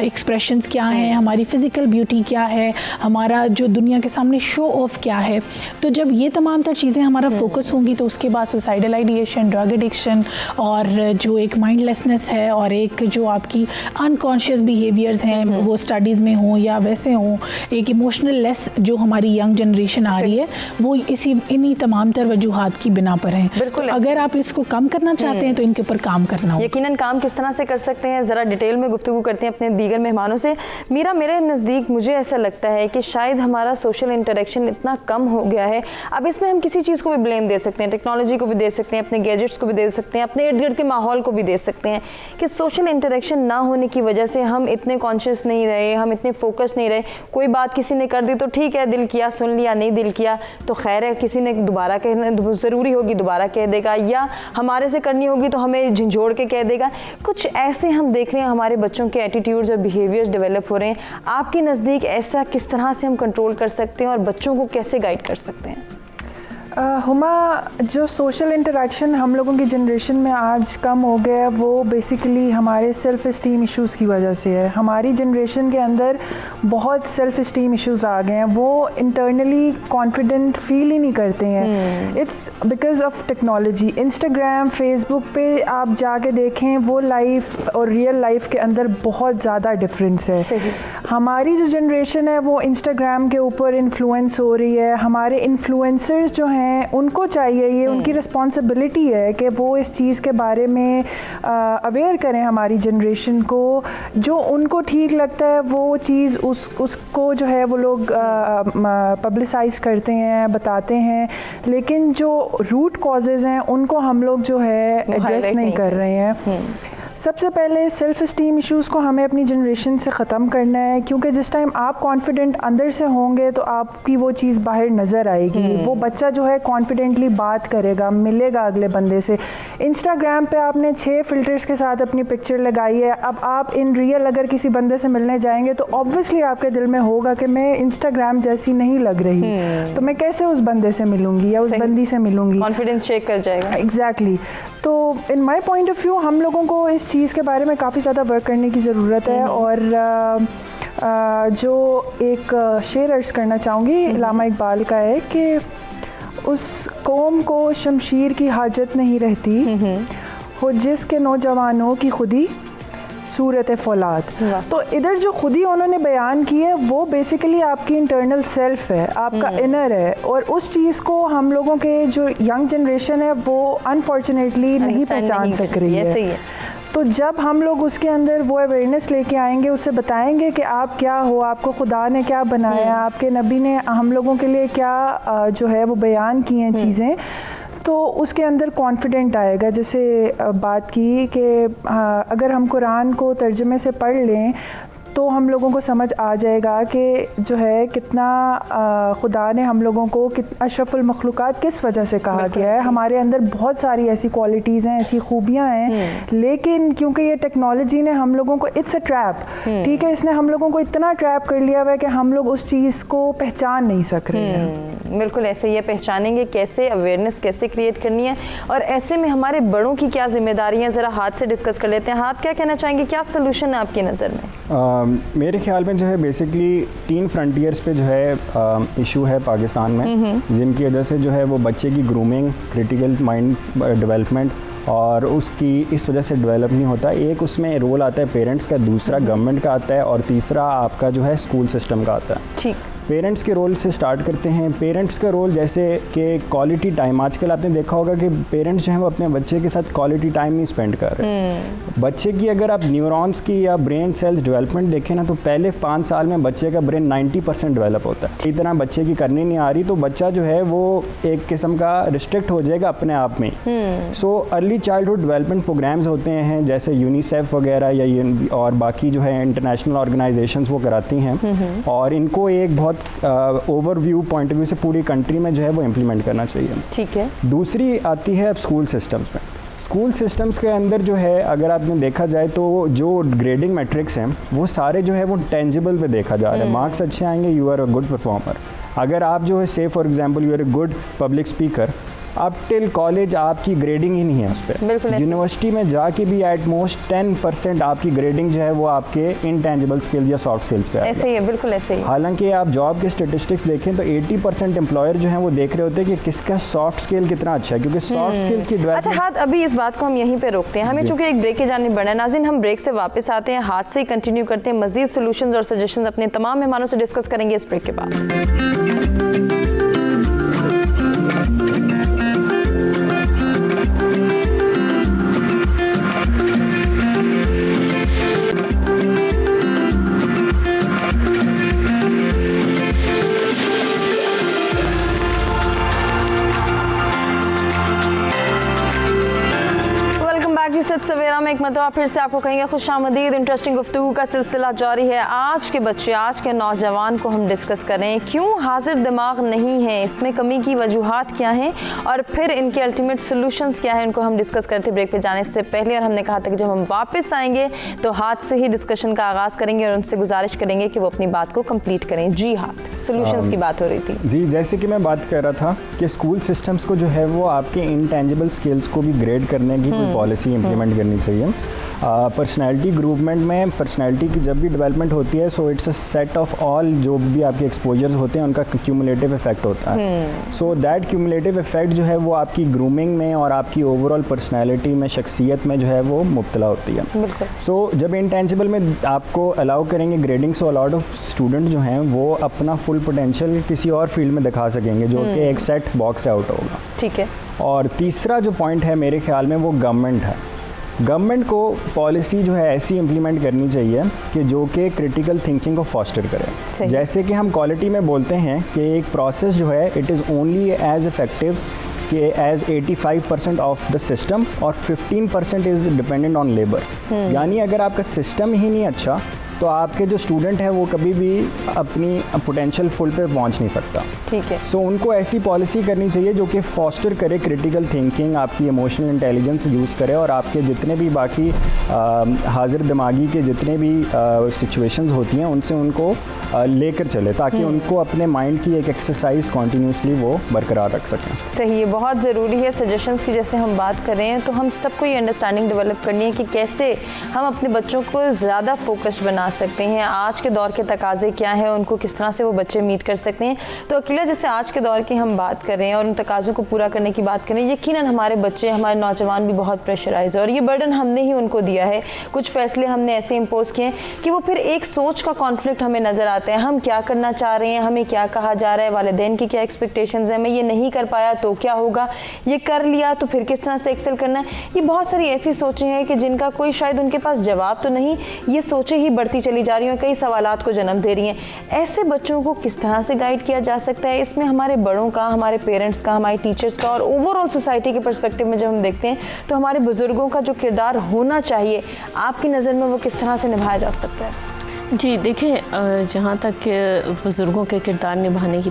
एक्सप्रेशंस क्या हैं, हमारी फ़िज़िकल ब्यूटी क्या है, हमारा जो दुनिया के सामने शो ऑफ क्या है। तो जब ये तमाम तर चीज़ें हमारा फोकस होंगी तो उसके बाद सुसाइडल आइडिएशन, ड्रग एडिक्शन और जो एक माइंडलेसनेस है और एक जो आपकी अनकॉन्शियस बिहेवियर्स हैं वो स्टडीज़ में हों या वैसे हों, एक इमोशनल लेस जो हमारी यंग जनरेशन आ रही है वो इन्हीं तमाम तर वजूहात की बिना पर हैं। बिल्कुल, अगर आप इसको कम करना चाहते हैं तो इनके ऊपर काम करना होगा। यकीनन काम किस तरह से कर सकते हैं, ज़रा डिटेल में गुफ्तगू करते हैं अपने दीगर मेहमानों से। मेरे नज़दीक मुझे ऐसा लगता है कि शायद हमारा सोशल इंटरेक्शन इतना कम हो गया है। अब इसमें हम किसी चीज़ को भी ब्लेम दे सकते हैं, टेक्नोलॉजी को भी दे सकते हैं, अपने गैजेट्स को भी दे सकते हैं, अपने इर्द गिर्द के माहौल को भी दे सकते हैं कि सोशल इंटरेक्शन ना होने की वजह से हम इतने कॉन्शियस नहीं रहे, हम इतने फोकस नहीं रहे। कोई बात किसी ने कर दी तो ठीक है, दिल किया, सुन लिया, नहीं दिल किया तो खैर है, किसी ने दोबारा कहना ज़रूरी होगी दोबारा कह देगा, या हमारे से करनी होगी तो हमें झिंझोड़ के कह देगा। कुछ ऐसे हम देख रहे हैं हमारे बच्चों के एटीट्यूड्स और बिहेवियर्स डेवलप हो रहे हैं। आपके नज़दीक ऐसा किस तरह से हम कंट्रोल कर सकते हैं और बच्चों को कैसे गाइड कर सकते हैं? हुमा, जो सोशल इंटरेक्शन हम लोगों की जनरेशन में आज कम हो गया है वो बेसिकली हमारे सेल्फ़ इस्टीम इश्यूज़ की वजह से है। हमारी जनरेशन के अंदर बहुत सेल्फ़ इस्टीम इश्यूज़ आ गए हैं, वो इंटरनली कॉन्फिडेंट फील ही नहीं करते हैं। It's because of technology. Instagram, Facebook पे आप जाके देखें, वो लाइफ और रियल लाइफ के अंदर बहुत ज़्यादा डिफरेंस है। हमारी जो जनरेशन है वो इंस्टाग्राम के ऊपर इन्फ्लुएंस हो रही है। हमारे इन्फ्लुएंसर्स जो हैं उनको चाहिए, ये उनकी रिस्पॉन्सिबिलिटी है कि वो इस चीज़ के बारे में अवेयर करें हमारी जनरेशन को। जो उनको ठीक लगता है वो चीज़ उसको जो है वो लोग पब्लिसाइज करते हैं, बताते हैं, लेकिन जो रूट कॉजेज़ हैं उनको हम लोग जो है एड्रेस नहीं कर रहे हैं। सबसे पहले सेल्फ़ इस्टीम इश्यूज़ को हमें अपनी जनरेशन से ख़त्म करना है, क्योंकि जिस टाइम आप कॉन्फिडेंट अंदर से होंगे तो आपकी वो चीज़ बाहर नज़र आएगी। वो बच्चा जो है कॉन्फिडेंटली बात करेगा, मिलेगा अगले बंदे से। इंस्टाग्राम पे आपने 6 फ़िल्टर्स के साथ अपनी पिक्चर लगाई है, अब आप इन रियल अगर किसी बंदे से मिलने जाएंगे तो ऑब्वियसली आपके दिल में होगा कि मैं इंस्टाग्राम जैसी नहीं लग रही, तो मैं कैसे उस बंदे से मिलूँगी या उस बंदी से मिलूँगी। कॉन्फिडेंस चेक कर जाएगा। एग्जैक्टली। तो इन माई पॉइंट ऑफ व्यू हम लोगों को इस चीज़ के बारे में काफ़ी ज़्यादा वर्क करने की ज़रूरत है। और जो एक शेर अर्ज़ करना चाहूँगी इल्लामा इकबाल का है कि उस कौम को शमशीर की हाजत नहीं रहती, हो जिसके नौजवानों की खुदी सूरत फौलाद। तो इधर जो खुदी उन्होंने बयान की है वो बेसिकली आपकी इंटरनल सेल्फ है, आपका इनर है, और उस चीज़ को हम लोगों के जो यंग जनरेशन है वो अनफॉर्चुनेटली नहीं पहचान सक रही है। तो जब हम लोग उसके अंदर वो अवेयरनेस लेके आएंगे, उससे बताएंगे कि आप क्या हो, आपको खुदा ने क्या बनाया, आपके नबी ने हम लोगों के लिए क्या जो है वो बयान की हैं चीज़ें, तो उसके अंदर कॉन्फिडेंट आएगा। जैसे बात की कि अगर हम कुरान को तर्जुमे से पढ़ लें तो हम लोगों को समझ आ जाएगा कि जो है कितना खुदा ने हम लोगों को अशरफुल मखलूक़ात किस वजह से कहा गया है। हमारे अंदर बहुत सारी ऐसी क्वालिटीज़ हैं, ऐसी खूबियाँ हैं, लेकिन क्योंकि ये टेक्नोलॉजी ने हम लोगों को, इट्स अ ट्रैप, ठीक है, इसने हम लोगों को इतना ट्रैप कर लिया हुआ है कि हम लोग उस चीज़ को पहचान नहीं सक रहे हैं। बिल्कुल ऐसे ही पहचानेंगे कैसे, अवेयरनेस कैसे क्रिएट करनी है, और ऐसे में हमारे बड़ों की क्या जिम्मेदारी है, ज़रा हाथ से डिस्कस कर लेते हैं। हाथ क्या कहना चाहेंगे, क्या सोल्यूशन है आपकी नज़र में? मेरे ख्याल में जो है बेसिकली 3 फ्रंटियर्स पे जो है इशू है पाकिस्तान में, जिनकी वजह से जो है वो बच्चे की ग्रूमिंग, क्रिटिकल माइंड डेवलपमेंट और उसकी इस वजह से डेवलप नहीं होता। एक उसमें रोल आता है पेरेंट्स का, दूसरा गवर्नमेंट का आता है, और तीसरा आपका जो है स्कूल सिस्टम का आता है। ठीक, पेरेंट्स के रोल से स्टार्ट करते हैं। पेरेंट्स का रोल जैसे कि क्वालिटी टाइम, आजकल आपने देखा होगा कि पेरेंट्स जो हैं वो अपने बच्चे के साथ क्वालिटी टाइम नहीं स्पेंड कर रहे। बच्चे की अगर आप न्यूरॉन्स की या ब्रेन सेल्स डेवलपमेंट देखें ना, तो पहले 5 साल में बच्चे का ब्रेन 90% डेवलप होता है। इतना बच्चे की करनी नहीं आ रही तो बच्चा जो है वो एक किस्म का रिस्ट्रिक्ट हो जाएगा अपने आप में। So early childhood development programmes होते हैं जैसे यूनिसेफ वगैरह या और बाकी जो है इंटरनेशनल ऑर्गेनाइजेशंस वो कराती हैं, और इनको एक बहुत ओवरव्यू पॉइंट ऑफ व्यू से पूरी कंट्री में जो है वो इम्प्लीमेंट करना चाहिए। ठीक है। दूसरी आती है अब स्कूल सिस्टम्स में। स्कूल सिस्टम्स के अंदर जो है अगर आपने देखा जाए तो जो ग्रेडिंग मैट्रिक्स हैं वो सारे जो है वो टेंजिबल पे देखा जा रहा है। मार्क्स अच्छे आएंगे, you are a good performer. अगर आप जो है से for example you are a good public speaker, अब टिल कॉलेज आपकी ग्रेडिंग ही नहीं है उस पर। यूनिवर्सिटी में जाके भी एट मोस्ट 10% आपकी ग्रेडिंग जो है वो आपके इनटेंजिबल स्किल्स या सॉफ्ट स्किल्स पे ऐसे ही है, बिल्कुल ऐसे ही। हालांकि आप जॉब के स्टेटिस्टिक्स देखें तो 80% एम्प्लॉयर जो है वो देख रहे होते हैं कि किसका सॉफ्ट स्किल कितना अच्छा है, क्योंकि सॉफ्ट स्किल्स की अच्छा हाथ, अभी इस बात को हम यहीं पे रोकते हैं, हमें चूंकि एक ब्रेक की जाने बढ़ना है। नाज़रीन, हम ब्रेक से वापस आते हैं, हाथ से ही कंटिन्यू करते हैं, मजीद सोल्यूशंस और सजेशंस अपने तमाम मेहमानों से डिस्कस करेंगे इस ब्रेक के बाद। सवेरा हम एक मरतबा फिर से आपको कहेंगे खुशामदीद। इंटरेस्टिंग गुफ्तगू का सिलसिला जारी है। आज के बच्चे, आज के नौजवान को हम डिस्कस करें क्यों हाजिर दिमाग नहीं है, इसमें कमी की वजूहात क्या हैं और फिर इनके अल्टीमेट सोल्यूशंस क्या हैं, उनको हम डिस्कस करते ब्रेक पे जाने से पहले। और हमने कहा था कि जब हम वापस आएंगे तो हाथ से ही डिस्कशन का आगाज़ करेंगे और उनसे गुजारिश करेंगे कि वो अपनी बात को कंप्लीट करें। जी हाँ, सोल्यूशंस की बात हो रही थी। जी, जैसे कि मैं बात कर रहा था कि स्कूल सिस्टम्स को जो है वो आपके इंटेंजिबल स्किल्स को भी ग्रेड करने की कोई पॉलिसी इंप्लीमेंट करनी चाहिए। पर्सनैलिटी ग्रूपमेंट में पर्सनैलिटी की जब भी डेवलपमेंट होती है, so it's a set of all जो भी आपके एक्सपोजर्स होते हैं उनका क्यूमुलेटिव इफेक्ट होता है। सो दैट क्यूमुलेटिव इफेक्ट जो है वो आपकी ग्रूमिंग में और आपकी ओवरऑल पर्सनैलिटी में, शख्सियत में जो है वो मुब्तला होती है। सो जब इंटेंजिबल में आपको अलाउ करेंगे grading, so a lot of student जो हैं वो अपना फुल पोटेंशियल किसी और फील्ड में दिखा सकेंगे जो कि एक सेट बॉक्स से आउट होगा। ठीक है। और तीसरा जो पॉइंट है मेरे ख्याल में वो गवर्नमेंट है। गवर्नमेंट को पॉलिसी जो है ऐसी इम्प्लीमेंट करनी चाहिए कि जो कि क्रिटिकल थिंकिंग को फॉस्टर करे। जैसे कि हम क्वालिटी में बोलते हैं कि एक प्रोसेस जो है it is only as effective कि एज 85% ऑफ द सिस्टम और 15% इज़ डिपेंडेंट ऑन लेबर। यानी अगर आपका सिस्टम ही नहीं अच्छा तो आपके जो स्टूडेंट है वो कभी भी अपनी पोटेंशियल फुल पे पहुंच नहीं सकता। ठीक है। सो उनको ऐसी पॉलिसी करनी चाहिए जो कि फॉस्टर करे क्रिटिकल थिंकिंग, आपकी इमोशनल इंटेलिजेंस यूज़ करे और आपके जितने भी बाकी हाजिर दिमागी के जितने भी सिचुएशंस होती हैं उनसे उनको लेकर चले, ताकि उनको अपने माइंड की एक एक्सरसाइज कॉन्टीन्यूसली वो बरकरार रख सकें। सही है, बहुत ज़रूरी है। सजेशंस की जैसे हम बात कर रहे हैं तो हम सबको ये अंडरस्टैंडिंग डेवलप करनी है कि कैसे हम अपने बच्चों को ज़्यादा फोकस्ड बना सकते हैं, आज के दौर के तकाजे क्या है, उनको किस तरह से वो बच्चे मीट कर सकते हैं। तो अकेला जैसे आज के दौर की हम बात कर रहे हैं और उन तकाज़ों को पूरा करने की बात करें, यकीनन हमारे बच्चे, हमारे नौजवान भी बहुत प्रेशराइज है और ये बर्डन हमने ही उनको दिया है। कुछ फैसले हमने ऐसे इम्पोज किए हैं कि वो फिर एक सोच का कॉन्फ्लिक्ट हमें नज़र आता है। हम क्या करना चाह रहे हैं, हमें क्या कहा जा रहा है, वालिदैन की क्या एक्सपेक्टेशंस है, मैं ये नहीं कर पाया तो क्या होगा, ये कर लिया तो फिर किस तरह से एक्सेल करना है। ये बहुत सारी ऐसी सोचें हैं कि जिनका कोई शायद उनके पास जवाब तो नहीं, ये सोचें ही बढ़ती चली जा रही हैं, कई सवालात को जन्म दे रही हैं। ऐसे बच्चों को किस तरह से गाइड किया जा सकता है, इसमें हमारे बड़ों का, हमारे पेरेंट्स का, हमारे टीचर्स का और ओवरऑल सोसाइटी के पर्सपेक्टिव में जब हम देखते हैं तो हमारे बुजुर्गों का जो किरदार होना चाहिए, आपकी नज़र में वो किस तरह से निभाया जा सकता है? जी देखिए, जहाँ तक बुज़ुर्गों के किरदार निभाने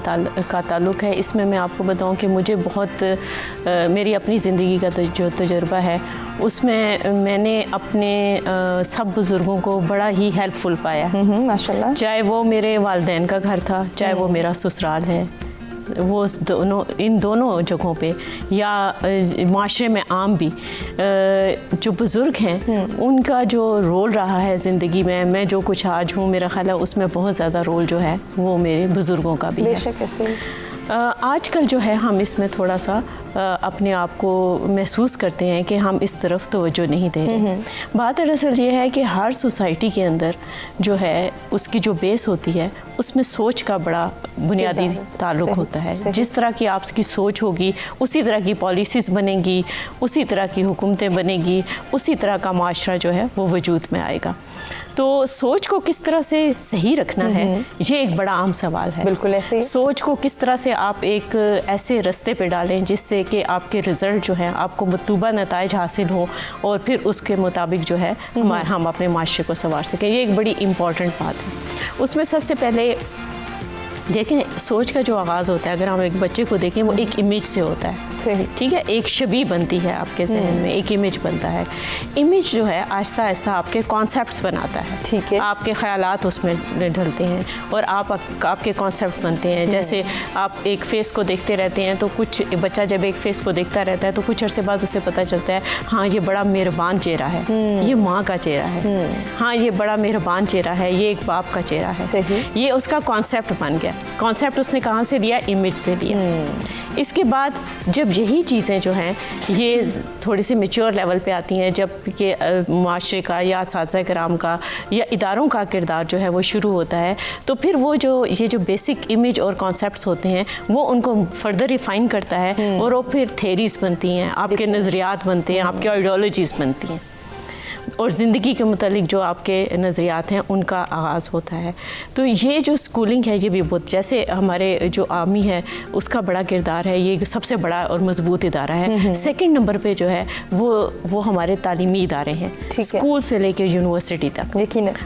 का ताल्लुक़ है, इसमें मैं आपको बताऊँ कि मुझे बहुत मेरी अपनी ज़िंदगी का जो तजुर्बा है उसमें मैंने अपने सब बुज़ुर्गों को बड़ा ही हेल्पफुल पाया। माशाल्लाह। चाहे वो मेरे वालिदैन का घर था, चाहे वो मेरा ससुराल है, वो इन दोनों जगहों पे या माशरे में आम भी जो बुज़ुर्ग हैं उनका जो रोल रहा है ज़िंदगी में, मैं जो कुछ आज हूँ, मेरा ख्याल है उसमें बहुत ज़्यादा रोल जो है वो मेरे बुज़ुर्गों का भी है। बेशक ऐसे आजकल जो है हम इसमें थोड़ा सा अपने आप को महसूस करते हैं कि हम इस तरफ तवज्जो नहीं दे रहे। बात दरअसल ये है कि हर सोसाइटी के अंदर जो है उसकी जो बेस होती है उसमें सोच का बड़ा बुनियादी ताल्लुक होता है। जिस तरह की आपकी सोच होगी उसी तरह की पॉलिसीज़ बनेंगी, उसी तरह की हुकूमतें बनेगी, उसी तरह का माशरा जो है वो वजूद में आएगा। तो सोच को किस तरह से सही रखना है, ये एक बड़ा आम सवाल है। बिल्कुल ऐसे ही। सोच को किस तरह से आप एक ऐसे रास्ते पे डालें जिससे कि आपके रिज़ल्ट जो है आपको मतलूबा नताइज हासिल हो और फिर उसके मुताबिक जो है हम अपने माशरे को संवार सकें, ये एक बड़ी इम्पॉर्टेंट बात है। उसमें सबसे पहले देखें, सोच का जो आगाज़ होता है, अगर हम एक बच्चे को देखें, वो एक इमेज से होता है। ठीक है, एक छवि बनती है आपके जहन में, एक इमेज बनता है। इमेज जो है आहिस्ता आहिस्ता आपके कॉन्सेप्ट्स बनाता है। ठीक है, आपके ख्यालात उसमें ढलते हैं और आपके कॉन्सेप्ट बनते हैं। जैसे आप एक फेस को देखते रहते हैं तो कुछ बच्चा जब एक फेस को देखता रहता है तो कुछ अरसे बाद उसे पता चलता है, हाँ ये बड़ा मेहरबान चेहरा है, ये माँ का चेहरा है, हाँ ये बड़ा मेहरबान चेहरा है, ये एक बाप का चेहरा है। ये उसका कॉन्सेप्ट बन गया। कॉन्सेप्ट उसने कहाँ से लिया? इमेज से लिया। इसके बाद जब यही चीज़ें जो हैं ये थोड़ी सी मैच्योर लेवल पे आती हैं, जब कि माशरे का या असातिज़ा कराम का या इदारों का किरदार जो है वो शुरू होता है, तो फिर वो ये जो बेसिक इमेज और कॉन्सेप्ट्स होते हैं वो उनको फर्दर रिफाइन करता है और वो फिर थेरीज़ बनती हैं, आपके नज़रियात बनते हैं, आपके आइडियोलॉजीज़ बनती हैं। और ज़िंदगी के मुतालिक जो आपके नज़रियात हैं उनका आगाज़ होता है। तो ये जो स्कूलिंग है ये भी बहुत, जैसे हमारे जो आर्मी है उसका बड़ा किरदार है, ये सबसे बड़ा और मजबूत इदारा है। सेकंड नंबर पे जो है वो हमारे तालीमी इदारे हैं, स्कूल से लेकर यूनिवर्सिटी तक।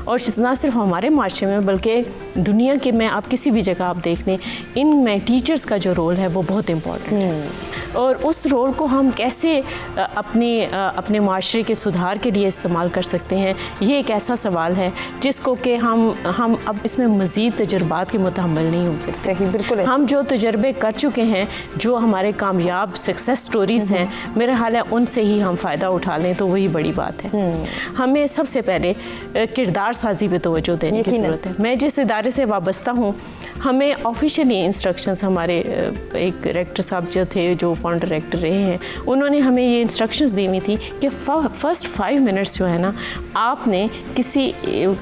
और ना सिर्फ हमारे माशरे में बल्कि दुनिया के में आप किसी भी जगह आप देख लें, इनमें टीचर्स का जो रोल है वो बहुत इम्पोर्टेंट है। और उस रोल को हम कैसे अपने माशरे के सुधार के लिए इस्तेमाल कर सकते हैं, ये एक ऐसा सवाल है जिसको कि हम अब इसमें मज़ीद तजुर्बात के मुतहम्मिल नहीं हो सकते। बिल्कुल। हम जो तजर्बे कर चुके हैं, जो हमारे कामयाब सक्सेस स्टोरीज़ हैं, मेरा ख्याल है उनसे ही हम फ़ायदा उठा लें तो वही बड़ी बात है। हमें सबसे पहले किरदार साजी पे तवज्जो देने की ज़रूरत है। मैं जिस इदारे से वाबस्ता हूँ, हमें ऑफिशियली इंस्ट्रक्शंस, हमारे एक डायरेक्टर साहब जो थे, जो फाउंडर डायरेक्टर रहे हैं, उन्होंने हमें ये इंस्ट्रक्शंस दी हुई थी कि फर्स्ट 5 मिनट्स जो है ना, आपने किसी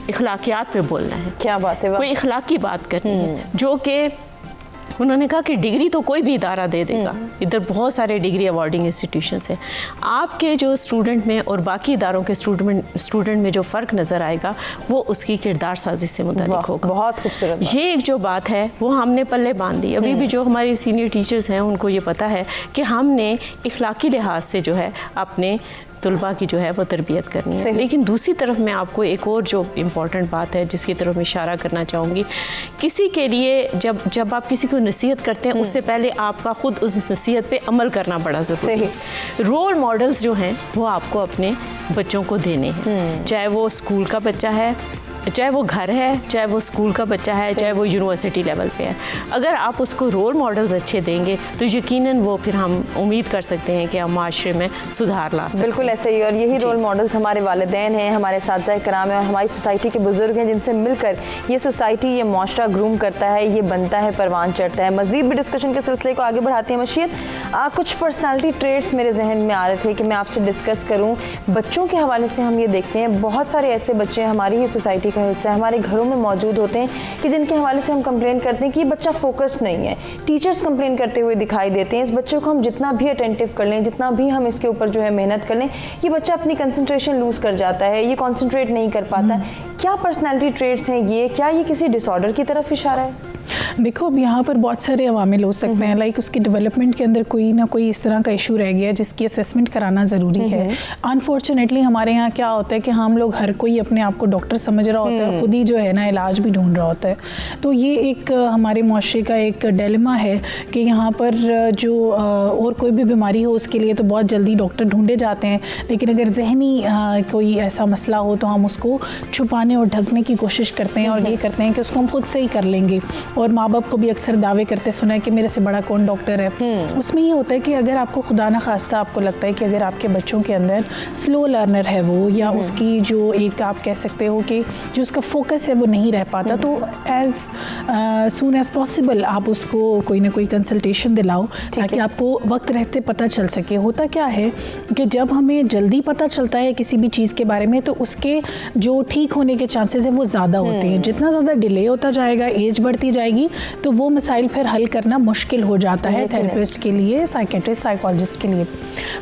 इखलाकियात पे बोलना है। क्या बात है, कोई इखलाकी बात करनी है, जो कि उन्होंने कहा कि डिग्री तो कोई भी इदारा दे देगा, इधर बहुत सारे डिग्री अवार्डिंग इंस्टीट्यूशंस हैं, आपके जो स्टूडेंट में और बाकी इदारों के स्टूडेंट में जो फ़र्क नज़र आएगा वो उसकी किरदार साजी से मुताल्लिक होगा। बहुत खूबसूरत। ये एक जो बात है वो हमने पल्ले बांध दी। अभी भी जो हमारी सीनियर टीचर्स हैं उनको ये पता है कि हमने इखलाकी लिहाज से जो है अपने तुलबा की जो है वो तरबियत करनी है। लेकिन दूसरी तरफ मैं आपको एक और जो इम्पॉर्टेंट बात है जिसकी तरफ मैं इशारा करना चाहूँगी, किसी के लिए जब आप किसी को नसीहत करते हैं उससे पहले आपका ख़ुद उस नसीहत पे अमल करना बड़ा ज़रूरी है। रोल मॉडल्स जो हैं वो आपको अपने बच्चों को देने हैं, चाहे वो स्कूल का बच्चा है, चाहे वो घर है, चाहे वो स्कूल का बच्चा है, चाहे वो यूनिवर्सिटी लेवल पे है। अगर आप उसको रोल मॉडल्स अच्छे देंगे तो यकीनन वो फिर हम उम्मीद कर सकते हैं कि हम माशरे में सुधार ला सकते हैं। बिल्कुल ऐसे ही। और यही रोल मॉडल्स हमारे वालिदैन हैं, हमारे साथिया कराम हैं और हमारी सोसाइटी के बुजुर्ग हैं, जिनसे मिलकर ये सोसाइटी, ये माशरा ग्रूम करता है, ये बनता है, परवान चढ़ता है। मज़ीद भी डिस्कशन के सिलसिले को आगे बढ़ाते हैं। मशीद, कुछ पर्सनैलिटी ट्रेट्स मेरे जहन में आ रहे थे कि मैं आपसे डिस्कस करूँ। बच्चों के हवाले से हम ये देखते हैं बहुत सारे ऐसे बच्चे हमारी ही सोसाइटी का हिस्सा हमारे घरों में मौजूद होते हैं कि जिनके हवाले से हम कंप्लेन करते हैं कि ये बच्चा फोकस्ड नहीं है। टीचर्स कंप्लेन करते हुए दिखाई देते हैं, इस बच्चे को हम जितना भी अटेंटिव कर लें, जितना भी हम इसके ऊपर जो है मेहनत कर लें, ये बच्चा अपनी कंसंट्रेशन लूज़ कर जाता है, ये कॉन्सेंट्रेट नहीं कर पाता। क्या पर्सनैलिटी ट्रेट्स हैं ये? क्या ये किसी डिसऑर्डर की तरफ इशारा है? देखो, अब यहाँ पर बहुत सारे अवामिल हो सकते हैं, लाइक उसकी डेवलपमेंट के अंदर कोई ना कोई इस तरह का इशू रह गया जिसकी असेसमेंट कराना ज़रूरी है। अनफॉर्चुनेटली हमारे यहाँ क्या होता है कि हम लोग, हर कोई अपने आप को डॉक्टर समझ रहा होता है, खुद ही जो है ना इलाज भी ढूंढ रहा होता है। तो ये एक हमारे मुआशरे का एक डिलेमा है कि यहाँ पर जो और कोई भी बीमारी हो उसके लिए तो बहुत जल्दी डॉक्टर ढूंढे जाते हैं, लेकिन अगर जहनी कोई ऐसा मसला हो तो हम उसको छुपाने और ढकने की कोशिश करते हैं और ये करते हैं कि उसको हम खुद से ही कर लेंगे। और माँ बाप को भी अक्सर दावे करते सुना है कि मेरे से बड़ा कौन डॉक्टर है। उसमें ये होता है कि अगर आपको खुदा न खास्ता आपको लगता है कि अगर आपके बच्चों के अंदर स्लो लर्नर है वो, या उसकी जो एक आप कह सकते हो कि जो उसका फोकस है वो नहीं रह पाता, तो एज सून एज पॉसिबल आप उसको कोई ना कोई कंसल्टेशन दिलाओ ताकि आपको वक्त रहते पता चल सके। होता क्या है कि जब हमें जल्दी पता चलता है किसी भी चीज़ के बारे में तो उसके जो ठीक होने के चांसेस हैं वो ज़्यादा होते हैं। जितना ज़्यादा डिले होता जाएगा, एज बढ़ती जाएगी, तो वो मसाइल फिर हल करना मुश्किल हो जाता है थेरेपिस्ट के लिए, साइकेट्रिस्ट, साइकोलॉजिस्ट के लिए।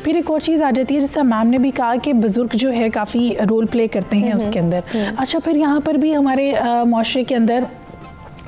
फिर एक और चीज़ आ जाती है, जैसा मैम ने भी कहा कि बुजुर्ग जो है काफ़ी रोल प्ले करते हैं उसके अंदर। अच्छा, फिर यहाँ पर भी हमारे माशरे के अंदर,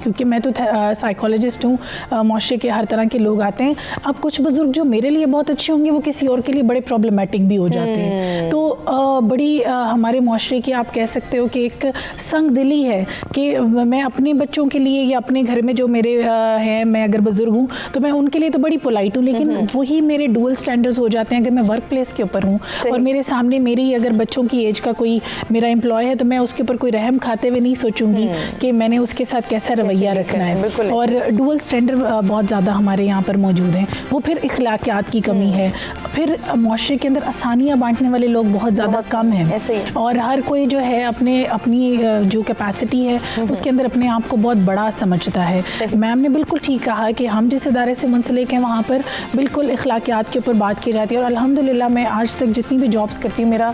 क्योंकि मैं तो साइकोलॉजिस्ट हूँ, माशरे के हर तरह के लोग आते हैं। अब कुछ बुजुर्ग जो मेरे लिए बहुत अच्छे होंगे वो किसी और के लिए बड़े प्रॉब्लमेटिक भी हो जाते हैं। तो बड़ी हमारे माशरे की आप कह सकते हो कि एक संग दिली है कि मैं अपने बच्चों के लिए या अपने घर में जो मेरे हैं, मैं अगर बुजुर्ग हूँ तो मैं उनके लिए तो बड़ी पोलाइट हूँ, लेकिन वही मेरे डुअल स्टैंडर्ड्स हो जाते हैं अगर मैं वर्क प्लेस के ऊपर हूँ और मेरे सामने मेरी अगर बच्चों की एज का कोई मेरा एम्प्लॉय है तो मैं उसके ऊपर कोई रहम खाते हुए नहीं सोचूंगी कि मैंने उसके साथ कैसा रवैया रखना है। और डुअल स्टैंडर्ड बहुत ज़्यादा हमारे यहाँ पर मौजूद हैं। वो फिर इखलाकियात की कमी है, फिर माशरे के अंदर आसानियाँ बांटने वाले लोग बहुत ज़्यादा कम हैं और हर कोई जो है अपनी जो कैपेसिटी है उसके अंदर अपने आप को बहुत बड़ा समझता है। मैम ने बिल्कुल ठीक कहा कि हम जिस इदारे से मुंसलिक हैं वहाँ पर बिल्कुल इखलाकियात के ऊपर बात की जाती है। और अल्हम्दुलिल्लाह मैं आज तक जितनी भी जॉब्स करती हूँ, मेरा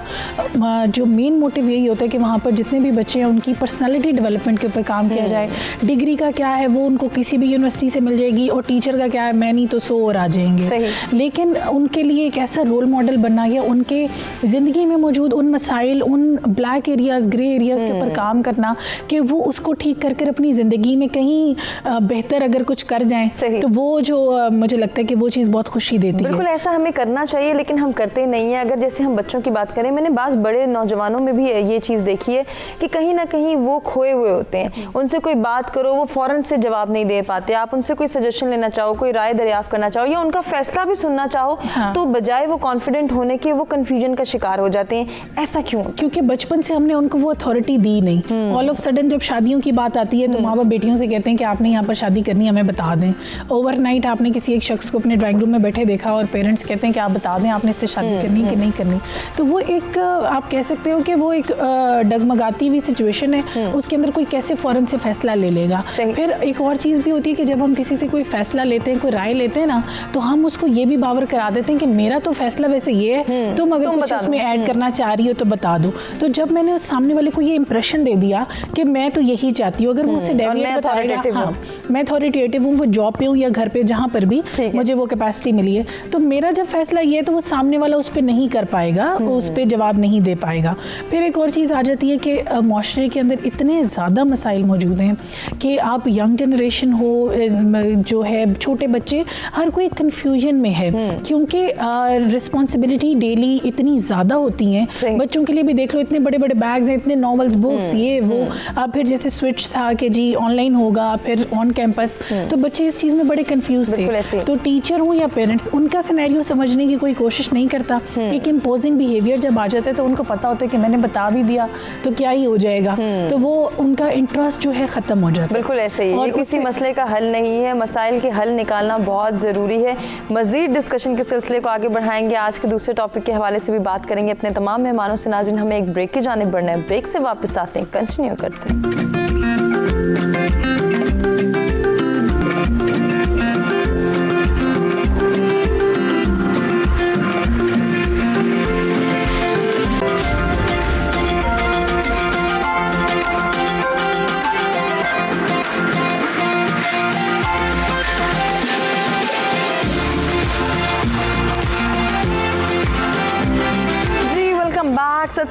जो मेन मोटिव यही होता है कि वहाँ पर जितने भी बच्चे हैं उनकी पर्सनैलिटी डेवलपमेंट के ऊपर काम किया जाए। डिग्री डिग्री का क्या है वो उनको किसी भी यूनिवर्सिटी से मिल जाएगी, और टीचर का क्या है मैं नहीं तो 100 और आ जाएंगे। लेकिन उनके लिए एक ऐसा रोल मॉडल बनना या उनके ज़िंदगी में मौजूद उन मसाइल, उन ब्लैक एरियाज़, ग्रे एरियाज़ के ऊपर काम करना कि वो उसको ठीक कर कर अपनी ज़िंदगी में कहीं बेहतर अगर कुछ कर जाएं, तो वो जो मुझे लगता है कि वो चीज़ बहुत खुशी देती है। बिल्कुल ऐसा हमें करना चाहिए, लेकिन हम करते नहीं हैं। अगर जैसे हम बच्चों की बात करें, मैंने बाज़ बड़े नौजवानों में भी ये चीज़ देखी है कि कहीं ना कहीं वो खोए हुए होते हैं। उनसे कोई बात करो वो फ़ौरन से जवाब नहीं दे पाते। आप उनसे कोई सजेशन लेना चाहो, कोई राय दरियाफ्त करना चाहो या उनका फैसला भी सुनना चाहो, तो बजाय वो कॉन्फिडेंट होने के वो कन्फ्यूजन का शिकार हो जाते हैं। ऐसा क्यों? क्योंकि बचपन से हमने उनको वो अथॉरिटी दी नहीं। ऑल ऑफ सडन जब शादियों की बात आती है तो माँ बाप बेटियों से कहते हैं कि आपने यहाँ पर शादी करनी है, हमें बता दें। ओवरनाइट आपने किसी एक शख्स को अपने ड्राइंग रूम में बैठे देखा और पेरेंट्स कहते हैं कि आप बता दें आपने इससे शादी करनी कि नहीं करनी। तो वो एक आप कह सकते हो कि वो एक डगमगाती हुई सिचुएशन है, उसके अंदर कोई कैसे फ़ौरन से फैसला ले लेगा। फिर एक और चीज़ भी होती है कि जब हम किसी से कोई फैसला लेते हैं, कोई राय लेते हैं ना, तो हम उसको ये भी बावर करा देते हैं कि मेरा तो फैसला वैसे ये है, तुम अगर कुछ उसमें ऐड करना चाह रही हो तो बता दो। तो जब मैंने उस सामने वाले को ये इंप्रेशन दे दिया कि मैं तो यही चाहती हूँ, अगर वो उससे डेविएट बताएगा, हाँ मैं अथॉरिटेटिव हूँ, वो जॉब पे हूँ या घर पे जहाँ पर भी मुझे वो कैपेसिटी मिली है, तो मेरा जब फैसला ये है तो वो सामने वाला उस पर नहीं कर पाएगा, उस पर जवाब नहीं दे पाएगा। फिर एक और चीज़ आ जाती है कि माशरे के अंदर इतने ज़्यादा मसाइल मौजूद हैं कि आप यंग जनरेशन हो, जो है छोटे बच्चे, हर कोई कन्फ्यूजन में है, क्योंकि रिस्पॉन्सिबिलिटी डेली इतनी ज़्यादा होती हैं। बच्चों के लिए भी देख लो, इतने बड़े बड़े बैग्स हैं, इतने नॉवेल्स, बुक्स, ये वो। अब फिर जैसे स्विच था कि जी ऑनलाइन होगा, फिर ऑन कैंपस, तो बच्चे इस चीज़ में बड़े कंफ्यूज थे। तो टीचर हो या पेरेंट्स, उनका सिनेरियो समझने की कोई कोशिश नहीं करता। एक इम्पोजिंग बिहेवियर जब आ जाता है तो उनको पता होता है कि मैंने बता भी दिया तो क्या ही हो जाएगा, तो वो उनका इंटरेस्ट जो है ख़त्म हो जाता है। बिल्कुल ऐसे ही, और किसी मसले का हल नहीं है, मसाइल के हल निकालना बहुत ज़रूरी है। मज़ीद डिस्कशन के सिलसिले को आगे बढ़ाएंगे, आज के दूसरे टॉपिक के हवाले से भी बात करेंगे अपने तमाम मेहमानों से। नाज़रीन, हमें एक ब्रेक की जानिब बढ़ना है, ब्रेक से वापस आते हैं, कंटिन्यू करते हैं।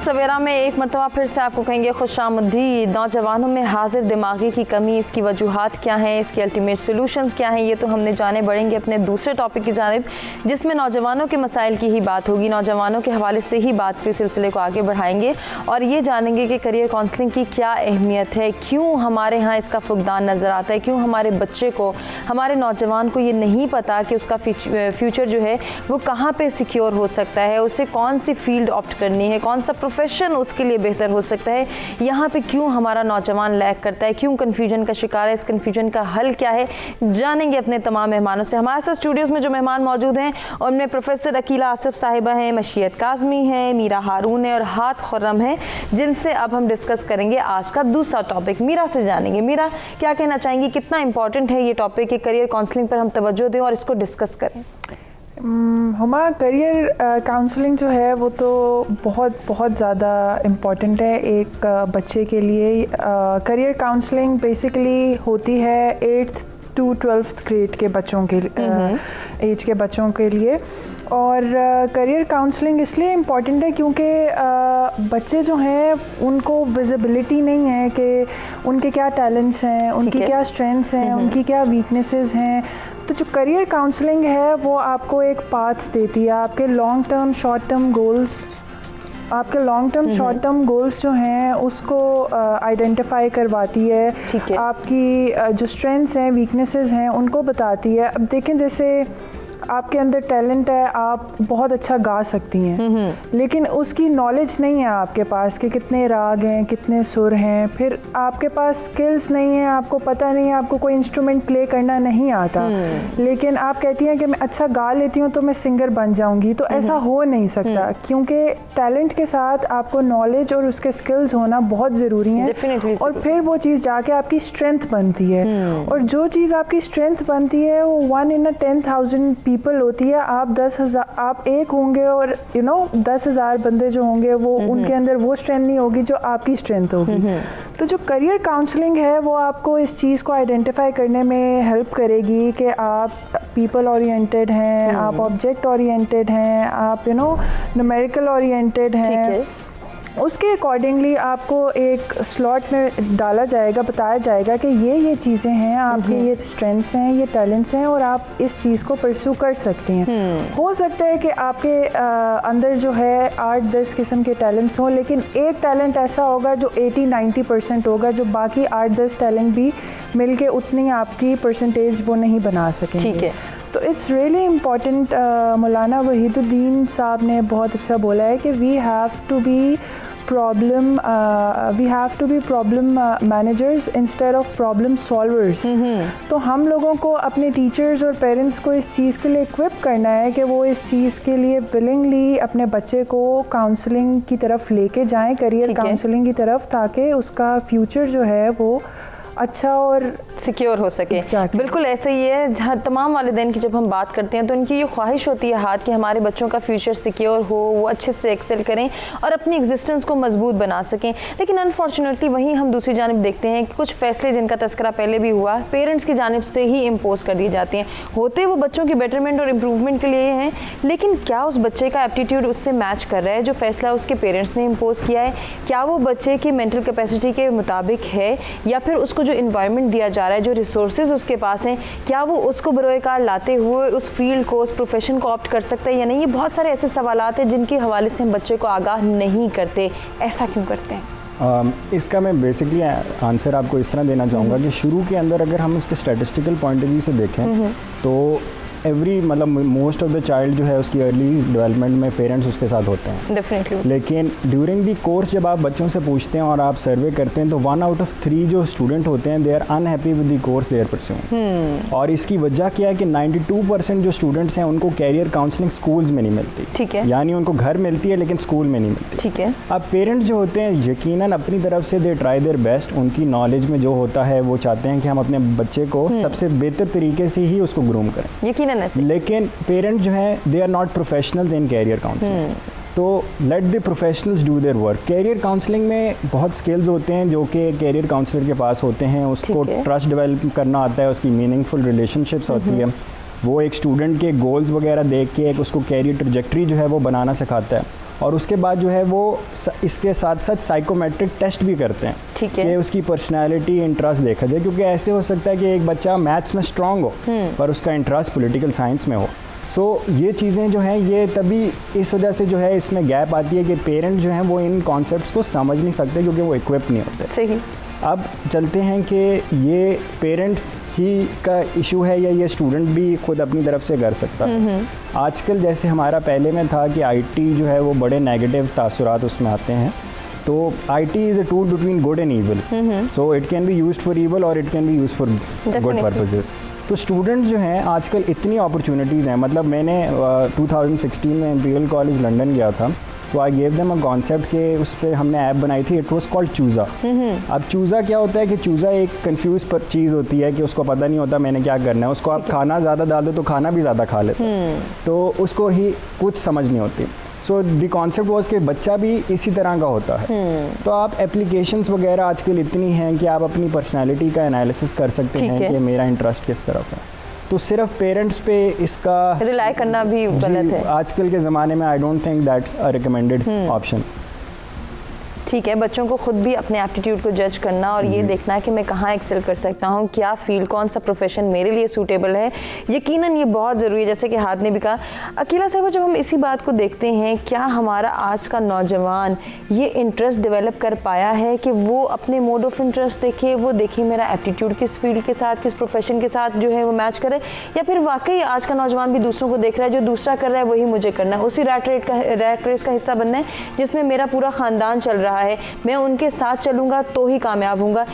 सवेरा में एक मरतबा फिर से आपको कहेंगे खुशामदीद। नौजवानों में हाजिर दिमागी की कमी, इसकी वजूहात क्या हैं, इसके अल्टीमेट सोल्यूशंस क्या हैं, ये तो हमने जाने बढ़ेंगे अपने दूसरे टॉपिक की जानिब, जिसमें नौजवानों के मसाइल की ही बात होगी। नौजवानों के हवाले से ही बात के सिलसिले को आगे बढ़ाएंगे और ये जानेंगे कि करियर काउंसलिंग की क्या अहमियत है, क्यों हमारे यहाँ इसका फुकदान नज़र आता है, क्यों हमारे बच्चे को, हमारे नौजवान को ये नहीं पता कि उसका फ्यूचर जो है वो कहाँ पर सिक्योर हो सकता है, उसे कौन सी फील्ड ऑप्ट करनी है, कौन सा प्रोफेशन उसके लिए बेहतर हो सकता है। यहाँ पे क्यों हमारा नौजवान लैग करता है, क्यों कन्फ्यूजन का शिकार है, इस कन्फ्यूजन का हल क्या है, जानेंगे अपने तमाम मेहमानों से। हमारे साथ स्टूडियोज़ में जो मेहमान मौजूद हैं उनमें प्रोफेसर अकीला आसिफ साहिबा हैं, मशीयत काज़मी हैं, मीरा हारून है और हाथ खुर्रम है, जिनसे अब हम डिस्कस करेंगे आज का दूसरा टॉपिक। मीरा से जानेंगे, मीरा क्या कहना चाहेंगी, कितना इंपॉर्टेंट है ये टॉपिक कि करियर काउंसलिंग पर हम तवज्जो दें और इसको डिस्कस करें? हमारा करियर काउंसलिंग जो है वो तो बहुत ज़्यादा इम्पॉर्टेंट है एक बच्चे के लिए। करियर काउंसलिंग बेसिकली होती है 8th to 12th ग्रेड के बच्चों के एज के बच्चों के लिए। और करियर काउंसलिंग इसलिए इम्पॉर्टेंट है क्योंकि बच्चे जो हैं उनको विजिबिलिटी नहीं है कि उनके क्या टैलेंट्स हैं, उनकी क्या स्ट्रेंथ्स हैं, उनकी क्या वीकनेसेस हैं। तो जो करियर काउंसलिंग है वो आपको एक पाथ देती है, आपके long term short term goals, आपके long term short term goals जो हैं उसको आइडेंटिफाई करवाती है, आपकी जो स्ट्रेंथ्स हैं वीकनेसेस हैं उनको बताती है। अब देखें जैसे आपके अंदर टैलेंट है, आप बहुत अच्छा गा सकती हैं, लेकिन उसकी नॉलेज नहीं है आपके पास कि कितने राग हैं, कितने सुर हैं, फिर आपके पास स्किल्स नहीं है, आपको पता नहीं है, आपको कोई इंस्ट्रूमेंट प्ले करना नहीं आता, लेकिन आप कहती हैं कि मैं अच्छा गा लेती हूँ तो मैं सिंगर बन जाऊँगी, तो ऐसा हो नहीं सकता, क्योंकि टैलेंट के साथ आपको नॉलेज और उसके स्किल्स होना बहुत ज़रूरी है, और फिर वो चीज़ जाके आपकी स्ट्रेंथ बनती है। और जो चीज़ आपकी स्ट्रेंथ बनती है वो 1 in 10,000 पीपल होती है, आप 10,000 आप एक होंगे और 10,000 बंदे जो होंगे वो उनके अंदर वो स्ट्रेंथ नहीं होगी जो आपकी स्ट्रेंथ होगी। तो जो करियर काउंसलिंग है वो आपको इस चीज़ को आइडेंटिफाई करने में हेल्प करेगी कि आप पीपल ओरिएंटेड हैं, आप ऑब्जेक्ट ओरिएंटेड हैं, आप न्यूमेरिकल ओरिएंटेड हैं। उसके अकॉर्डिंगली आपको एक स्लॉट में डाला जाएगा, बताया जाएगा कि ये चीज़ें हैं, आपके ये स्ट्रेंथ्स हैं, ये टैलेंट्स हैं और आप इस चीज़ को परस्यू कर सकती हैं। हो सकता है कि आपके अंदर जो है 8-10 किस्म के टैलेंट्स हों, लेकिन एक टैलेंट ऐसा होगा जो 80-90% होगा, जो बाकी 8-10 टैलेंट भी मिलके उतनी आपकी परसेंटेज वो नहीं बना सकेंगे। ठीक है, तो इट्स रियली इम्पॉर्टेंट। मौलाना वहीदुद्दीन साहब ने बहुत अच्छा बोला है कि we have to be problem managers instead of problem solvers. तो हम लोगों को अपने टीचर्स और पेरेंट्स को इस चीज़ के लिए इक्विप करना है कि वो इस चीज़ के लिए विलिंगली अपने बच्चे को काउंसलिंग की तरफ लेके जाएं, करियर काउंसलिंग की तरफ, ताकि उसका फ्यूचर जो है वो अच्छा और सिक्योर हो सके। बिल्कुल ऐसे ही है। तमाम वालिदैन की जब हम बात करते हैं तो उनकी ये ख्वाहिश होती है हाथ कि हमारे बच्चों का फ्यूचर सिक्योर हो, वो अच्छे से एक्सेल करें और अपनी एग्जिस्टेंस को मजबूत बना सकें। लेकिन अनफॉर्चुनेटली वहीं हम दूसरी जानिब देखते हैं कि कुछ फैसले जिनका तस्करा पहले भी हुआ, पेरेंट्स की जानिब से ही इम्पोज कर दिए जाते हैं। होते वो बच्चों की बेटरमेंट और इम्प्रूवमेंट के लिए हैं, लेकिन क्या उस बच्चे का एप्टीट्यूड उससे मैच कर रहा है जो फैसला उसके पेरेंट्स ने इम्पोज किया है? क्या वो बच्चे की मेंटल कैपेसिटी के मुताबिक है, या फिर उसको जो इन्वायरमेंट दिया जा रहा है, जो रिसोर्सेज उसके पास हैं, क्या वो उसको बरोएकार लाते हुए उस फील्ड को, उस प्रोफेशन को ऑप्ट कर सकता है या नहीं? ये बहुत सारे ऐसे सवालात हैं जिनके हवाले से हम बच्चे को आगाह नहीं करते। ऐसा क्यों करते हैं? इसका मैं बेसिकली आंसर आपको इस तरह देना चाहूँगा कि शुरू के अंदर अगर हम इसके स्टैटिस्टिकल पॉइंट ऑफ व्यू से देखें तो मोस्ट ऑफ द चाइल्ड जो है उसकी अर्ली डेवलपमेंट में पेरेंट्स उसके साथ होते हैं डेफिनेटली। लेकिन ड्यूरिंग दी कोर्स जब आप बच्चों से पूछते हैं और आप सर्वे करते हैं तो 1 out of 3 जो स्टूडेंट होते हैं they are unhappy with the course they are pursuing. और इसकी वजह क्या है कि 92% जो स्टूडेंट्स हैं उनको कैरियर काउंसलिंग स्कूल्स में नहीं मिलती। ठीक है, यानी उनको घर मिलती है लेकिन स्कूल में नहीं मिलती। ठीक है। अब पेरेंट्स जो होते हैं यकीनन अपनी तरफ से दे ट्राई देयर बेस्ट, उनकी नॉलेज में जो होता है वो चाहते हैं कि हम अपने बच्चे को सबसे बेहतर तरीके से ही उसको ग्रूम करें, यकीनन ऐसे। लेकिन पेरेंट्स जो हैं they are not professionals in career counselling. तो let the professionals do their work. Career counselling में बहुत स्किल्स होते हैं जो कि कैरियर काउंसलर के पास होते हैं। उसको ट्रस्ट डेवलप करना आता है, उसकी मीनिंगफुल रिलेशनशिप्स होती है, वो एक स्टूडेंट के गोल्स वगैरह देख के एक उसको कैरियर ट्रजेक्ट्री जो है वो बनाना सिखाता है। और उसके बाद जो है वो इसके साथ साथ साइकोमेट्रिक टेस्ट भी करते हैं कि उसकी पर्सनैलिटी, इंटरेस्ट देखा जाए, क्योंकि ऐसे हो सकता है कि एक बच्चा मैथ्स में स्ट्रांग हो पर उसका इंटरेस्ट पॉलिटिकल साइंस में हो। सो ये चीज़ें जो हैं ये तभी इस वजह से जो है इसमें गैप आती है कि पेरेंट जो हैं वो इन कॉन्सेप्ट्स को समझ नहीं सकते क्योंकि वो इक्विप नहीं होते। सही। अब चलते हैं कि ये पेरेंट्स ही का इशू है या ये स्टूडेंट भी खुद अपनी तरफ से कर सकता है। आजकल जैसे हमारा पहले में था कि आईटी जो है वो बड़े नेगेटिव तासुरात उसमें आते हैं, तो IT is a tool between good and evil, so it can be used for evil और it can be used for good purposes. तो स्टूडेंट्स जो हैं आजकल इतनी अपॉर्चुनिटीज़ हैं, मतलब मैंने 2016 में इंपीरियल कॉलेज लंदन गया था, तो I gave them a concept के उस पर हमने ऐप बनाई थी, इट वाज कॉल्ड चूज़ा। अब चूज़ा क्या होता है कि चूज़ा एक कंफ्यूज पर चीज़ होती है कि उसको पता नहीं होता मैंने क्या करना है, उसको आप खाना ज़्यादा डाल दो तो खाना भी ज़्यादा खा लेता है, तो उसको ही कुछ समझ नहीं होती। सो द कॉन्सेप्ट वॉज कि बच्चा भी इसी तरह का होता है। तो आप एप्लीकेशंस वगैरह आजकल इतनी हैं कि आप अपनी पर्सनैलिटी का एनालिसिस कर सकते हैं कि मेरा इंटरेस्ट किस तरफ है। तो सिर्फ पेरेंट्स पे इसका रिलाई करना भी गलत है आजकल के ज़माने में। I don't think that's a recommended option. ठीक है, बच्चों को खुद भी अपने एप्टीट्यूड को जज करना और ये देखना है कि मैं कहाँ एक्सेल कर सकता हूँ, क्या फील्ड, कौन सा प्रोफेशन मेरे लिए सूटेबल है। यकीनन ये बहुत ज़रूरी है, जैसे कि हाथ ने भी कहा। अकीला साहब, जब हम इसी बात को देखते हैं, क्या हमारा आज का नौजवान ये इंटरेस्ट डेवलप कर पाया है कि वो अपने मोड ऑफ इंटरेस्ट देखे, वो देखे मेरा एप्टीट्यूड किस फील्ड के साथ, किस प्रोफेशन के साथ जो है वो मैच करे, या फिर वाकई आज का नौजवान भी दूसरों को देख रहा है, जो दूसरा कर रहा है वही मुझे करना है, उसी रैट रेस का हिस्सा बनना है जिसमें मेरा पूरा ख़ानदान चल रहा है, मैं उनके साथ चलूंगा तो ही कामयाब होऊंगा।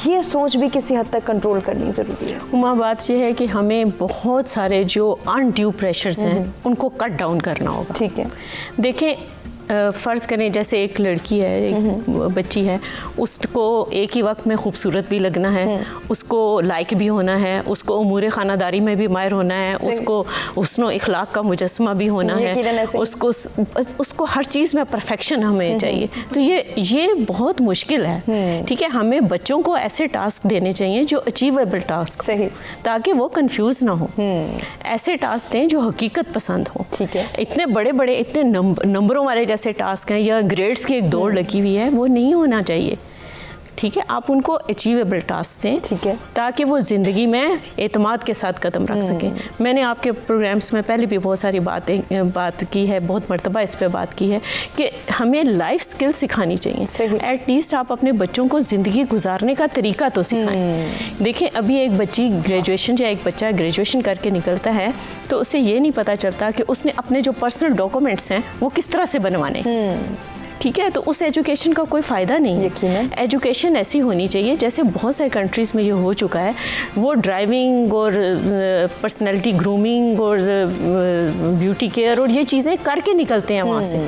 ये सोच भी किसी हद तक कंट्रोल करनी ज़रूरी है। उमा, बात यह है कि हमें बहुत सारे जो अनड्यू प्रेशर्स हैं उनको कट डाउन करना होगा। ठीक है, देखें फ़र्ज़ करें जैसे एक लड़की है, एक बच्ची है, उसको एक ही वक्त में खूबसूरत भी लगना है, उसको लाइक भी होना है, उसको उमूर ख़ानादारी में भी माहिर होना है, उसको हुस्न इखलाक का मुजस्समा भी होना है, उसको हर चीज़ में परफेक्शन हमें चाहिए। तो ये बहुत मुश्किल है। ठीक है, हमें बच्चों को ऐसे टास्क देने चाहिए जो अचीवेबल टास्क, ताकि वो कंफ्यूज ना हो। ऐसे टास्क दें जो हकीकत पसंद हो। ठीक है, इतने बड़े बड़े इतने नंबरों वाले जैसे टास्क हैं या ग्रेड्स की एक दौड़ लगी हुई है, वो नहीं होना चाहिए। ठीक है, आप उनको अचीवेबल टास्क दें, ठीक है, ताकि वो ज़िंदगी में एतमाद के साथ कदम रख सकें। मैंने आपके प्रोग्राम्स में पहले भी बहुत सारी बात की है, बहुत मरतबा इस पे बात की है कि हमें लाइफ स्किल सिखानी चाहिए। एटलीस्ट आप अपने बच्चों को ज़िंदगी गुजारने का तरीका तो सिखाएं। देखें, अभी एक बच्ची ग्रेजुएशन या एक बच्चा ग्रेजुएशन करके निकलता है तो उसे ये नहीं पता चलता कि उसने अपने जो पर्सनल डॉक्यूमेंट्स हैं वो किस तरह से बनवाने। ठीक है, तो उस एजुकेशन का कोई फ़ायदा नहीं है। एजुकेशन ऐसी होनी चाहिए जैसे बहुत सारे कंट्रीज़ में ये हो चुका है, वो ड्राइविंग और पर्सनैलिटी ग्रूमिंग और ब्यूटी केयर और ये चीज़ें करके निकलते हैं वहाँ से।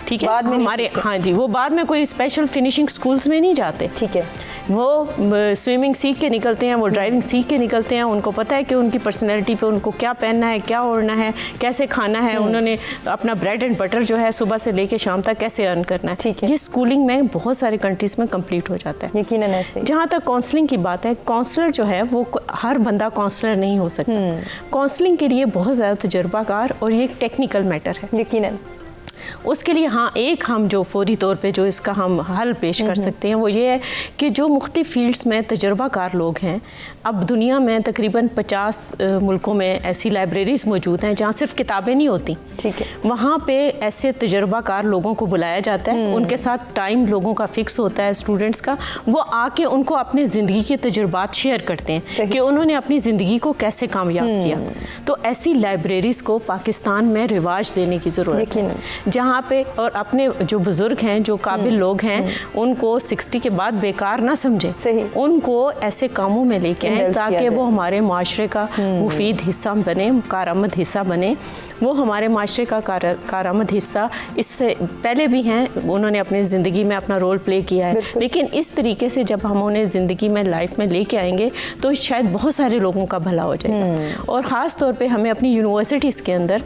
ठीक है, हमारे हाँ जी, वो बाद में कोई स्पेशल फिनिशिंग स्कूल्स में नहीं जाते। ठीक है, वो स्विमिंग सीख के निकलते हैं, वो ड्राइविंग सीख के निकलते हैं, उनको पता है कि उनकी पर्सनैलिटी पे उनको क्या पहनना है, क्या ओढ़ना है, कैसे खाना है, उन्होंने अपना ब्रेड एंड बटर जो है सुबह से लेके शाम तक कैसे अर्न करना है। ठीक है, ये स्कूलिंग में बहुत सारे कंट्रीज में कंप्लीट हो जाता है। यकीनन ऐसे। जहाँ तक काउंसलिंग की बात है, काउंसलर जो है वो हर बंदा काउंसलर नहीं हो सकता। काउंसलिंग के लिए बहुत ज़्यादा तजुर्बाकार और ये टेक्निकल मैटर है। यकीनन उसके लिए हाँ, एक हम जो फौरी तौर पे जो इसका हम हल पेश कर सकते हैं वो ये है कि जो मुख्तलिफ फील्ड्स में तजुर्बाकार लोग हैं, अब दुनिया में तकरीबन 50 मुल्कों में ऐसी लाइब्रेरीज़ मौजूद हैं जहाँ सिर्फ किताबें नहीं होती। ठीक है, वहाँ पे ऐसे तजुर्बाकार लोगों को बुलाया जाता है, उनके साथ टाइम लोगों का फिक्स होता है, स्टूडेंट्स का, वो आके उनको अपनी ज़िंदगी के तजुर्बात शेयर करते हैं कि उन्होंने अपनी ज़िंदगी को कैसे कामयाब किया। तो ऐसी लाइब्रेरीज़ को पाकिस्तान में रिवाज देने की ज़रूरत है, जहाँ पे और अपने जो बुजुर्ग हैं, जो काबिल लोग हैं, उनको 60 के बाद बेकार ना समझें, उनको ऐसे कामों में लेके आएं ताकि वो हमारे माशरे का मुफीद हिस्सा बने, कारआमद हिस्सा बने। वो हमारे माशरे का कारआमद हिस्सा इससे पहले भी हैं, उन्होंने अपनी ज़िंदगी में अपना रोल प्ले किया है, लेकिन इस तरीके से जब हम उन्हें ज़िंदगी में लाइफ में लेके आएंगे तो शायद बहुत सारे लोगों का भला हो जाएगा। और ख़ास तौर पे हमें अपनी यूनिवर्सिटीज़ के अंदर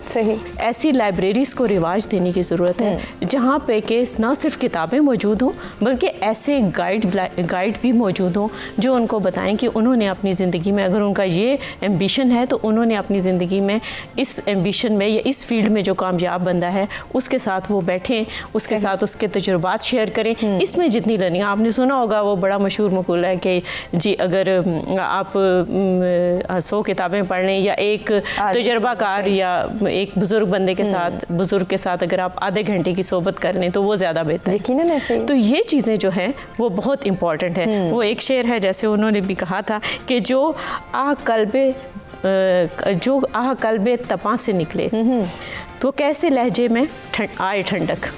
ऐसी लाइब्रेरीज़ को रिवाज देने की ज़रूरत है जहाँ पे कि ना सिर्फ किताबें मौजूद हों बल्कि ऐसे गाइड भी मौजूद हों जो उनको बताएं कि उन्होंने अपनी ज़िंदगी में, अगर उनका ये एम्बिशन है तो उन्होंने अपनी ज़िंदगी में इस एम्बिशन में या इस फील्ड में जो कामयाब बंदा है उसके साथ वो बैठें, उसके साथ उसके तजुर्बात शेयर करें। इसमें जितनी लर्निंग, आपने सुना होगा वो बड़ा मशहूर मकूल है कि जी अगर आप 100 किताबें पढ़ लें या एक तजुर्बाकार या एक बुज़ुर्ग बंदे के साथ, बुज़ुर्ग के साथ अगर आप आधे घंटे की सोबत कर लें तो वो ज़्यादा बेहतर है। यकीनन ऐसे ही। तो ये चीज़ें जो हैं वो बहुत इंपॉर्टेंट है। वो एक शेर है, जैसे उन्होंने भी कहा था कि जो आह कल्बे तपा से निकले तो कैसे लहजे में आए ठंडक।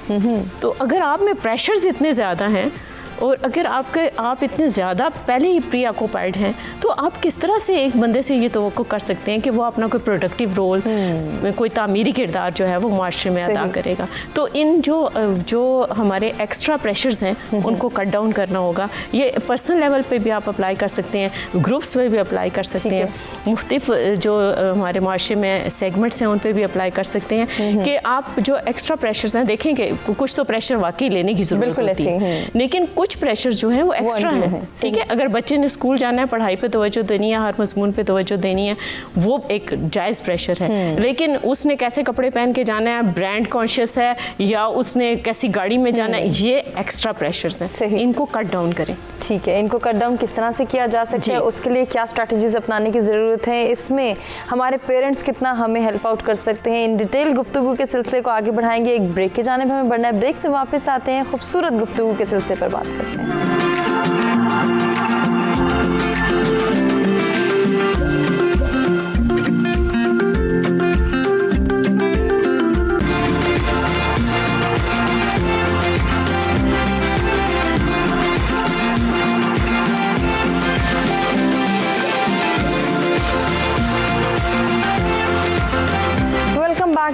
तो अगर आप में प्रेशर्स इतने ज़्यादा हैं और अगर आप इतने ज़्यादा पहले ही प्री ऑक्युपाइड हैं तो आप किस तरह से एक बंदे से ये तवक्को कर सकते हैं कि वो अपना कोई प्रोडक्टिव रोल, कोई तामीरी किरदार जो है वो माशरे में अदा करेगा। तो इन जो हमारे एक्स्ट्रा प्रेशर्स हैं उनको कट डाउन करना होगा। ये पर्सनल लेवल पे भी आप अप्लाई कर सकते हैं, ग्रुप्स पे भी अप्लाई कर सकते हैं, मुख्तलिफ जो हमारे माशरे में सेगमेंट्स हैं उन पर भी अप्लाई कर सकते हैं कि आप जो एक्स्ट्रा प्रेशर्स हैं, देखें कि कुछ तो प्रेशर वाकई लेने की ज़रूरत होती है, लेकिन कुछ प्रेशर जो है वो एक्स्ट्रा है। ठीक है, अगर बच्चे ने स्कूल जाना है, पढ़ाई पे तवज्जो देनी है, हर मज़मून पे तवज्जो देनी है, वो एक जायज़ प्रेशर है। लेकिन उसने कैसे कपड़े पहन के जाना है, ब्रांड कॉन्शियस है या उसने कैसी गाड़ी में जाना है, ये एक्स्ट्रा प्रेशर्स हैं, इनको कट डाउन करें। ठीक है, इनको कट डाउन किस तरह से किया जा सकता है, उसके लिए क्या स्ट्रैटेजीज अपनाने की ज़रूरत है, इसमें हमारे पेरेंट्स कितना हमें हेल्प आउट कर सकते हैं, इन डिटेल गुफ्तगू के सिलसिले को आगे बढ़ाएंगे। एक ब्रेक के जानिब हमें बढ़ना है, ब्रेक से वापस आते हैं, खूबसूरत गुफ्तगू के सिलसिले पर बात करते हैं।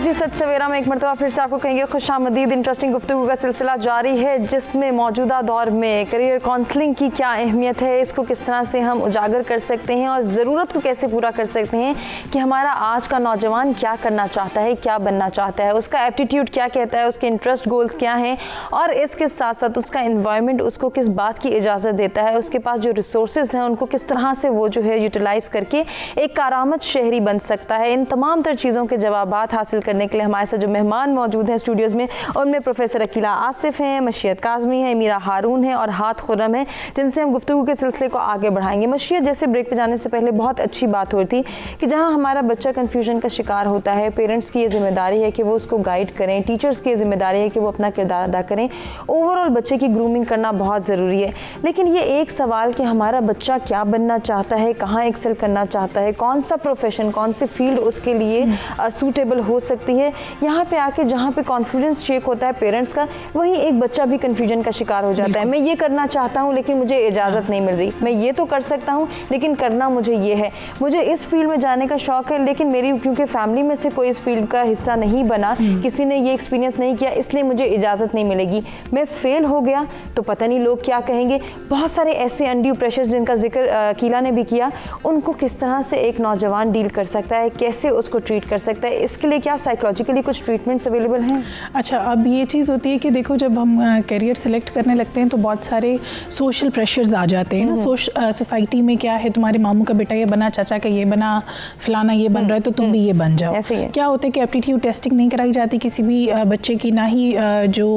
जी सच सवेरा में एक मरतबा फिर से आपको कहेंगे खुशामदीद। इंटरेस्टिंग गुफ्तगू का सिलसिला जारी है जिसमें मौजूदा दौर में करियर काउंसलिंग की क्या अहमियत है, इसको किस तरह से हम उजागर कर सकते हैं और ज़रूरत को कैसे पूरा कर सकते हैं कि हमारा आज का नौजवान क्या करना चाहता है, क्या बनना चाहता है, उसका एप्टीट्यूड क्या कहता है, उसके इंटरेस्ट गोल्स क्या हैं और इसके साथ साथ उसका इन्वायरमेंट उसको किस बात की इजाज़त देता है, उसके पास जो रिसोर्सेज हैं उनको किस तरह से वो जो है यूटिलाइज़ करके एक कारामद शहरी बन सकता है। इन तमाम तर चीज़ों के जवाबात हासिल करने के लिए हमारे साथ जो मेहमान मौजूद हैं स्टूडियोज़ में, उनमें प्रोफेसर अकीला आसिफ हैं, मशीयत काज़मी है, मीरा हारून है और हाथ खुर्रम है, जिनसे हम गुफ्तगू के सिलसिले को आगे बढ़ाएंगे। मशीयत, जैसे ब्रेक पे जाने से पहले बहुत अच्छी बात हो थी कि जहाँ हमारा बच्चा कन्फ्यूजन का शिकार होता है, पेरेंट्स की ये जिम्मेदारी है कि वो उसको गाइड करें, टीचर्स की जिम्मेदारी है कि वो अपना किरदार अदा करें, ओवरऑल बच्चे की ग्रूमिंग करना बहुत ज़रूरी है। लेकिन ये एक सवाल कि हमारा बच्चा क्या बनना चाहता है, कहाँ एक्सेल करना चाहता है, कौन सा प्रोफेशन, कौन सी फील्ड उसके लिए सूटेबल हो सकती है, यहाँ पे आके जहाँ पे कॉन्फिडेंस चेक होता है पेरेंट्स का, वहीं एक बच्चा भी कन्फ्यूजन का शिकार हो जाता है। मैं ये करना चाहता हूँ लेकिन मुझे इजाज़त नहीं मिल रही, मैं ये तो कर सकता हूँ लेकिन करना मुझे ये है, मुझे इस फील्ड में जाने का शौक़ है लेकिन मेरी क्योंकि फैमिली में से कोई इस फील्ड का हिस्सा नहीं बना, किसी ने ये एक्सपीरियंस नहीं किया, इसलिए मुझे इजाज़त नहीं मिलेगी, मैं फेल हो गया तो पता नहीं लोग क्या कहेंगे। बहुत सारे ऐसे अनड्यू प्रेशर्स जिनका जिक्र अकीला ने भी किया, उनको किस तरह से एक नौजवान डील कर सकता है, कैसे उसको ट्रीट कर सकता है, इसके लिए क्या साइकोलॉजिकली कुछ ट्रीटमेंट्स अवेलेबल हैं? अच्छा, अब ये चीज़ होती है कि देखो जब हम करियर सेलेक्ट करने लगते हैं तो बहुत सारे सोशल प्रेशर्स आ जाते हैं ना। सोसाइटी में क्या है, तुम्हारे मामू का बेटा ये बना, चाचा का ये बना, फलाना ये बन रहा है तो तुम भी ये बन जाओ। क्या होता है कि एप्टीट्यूड टेस्टिंग नहीं कराई जाती किसी भी बच्चे की, ना ही जो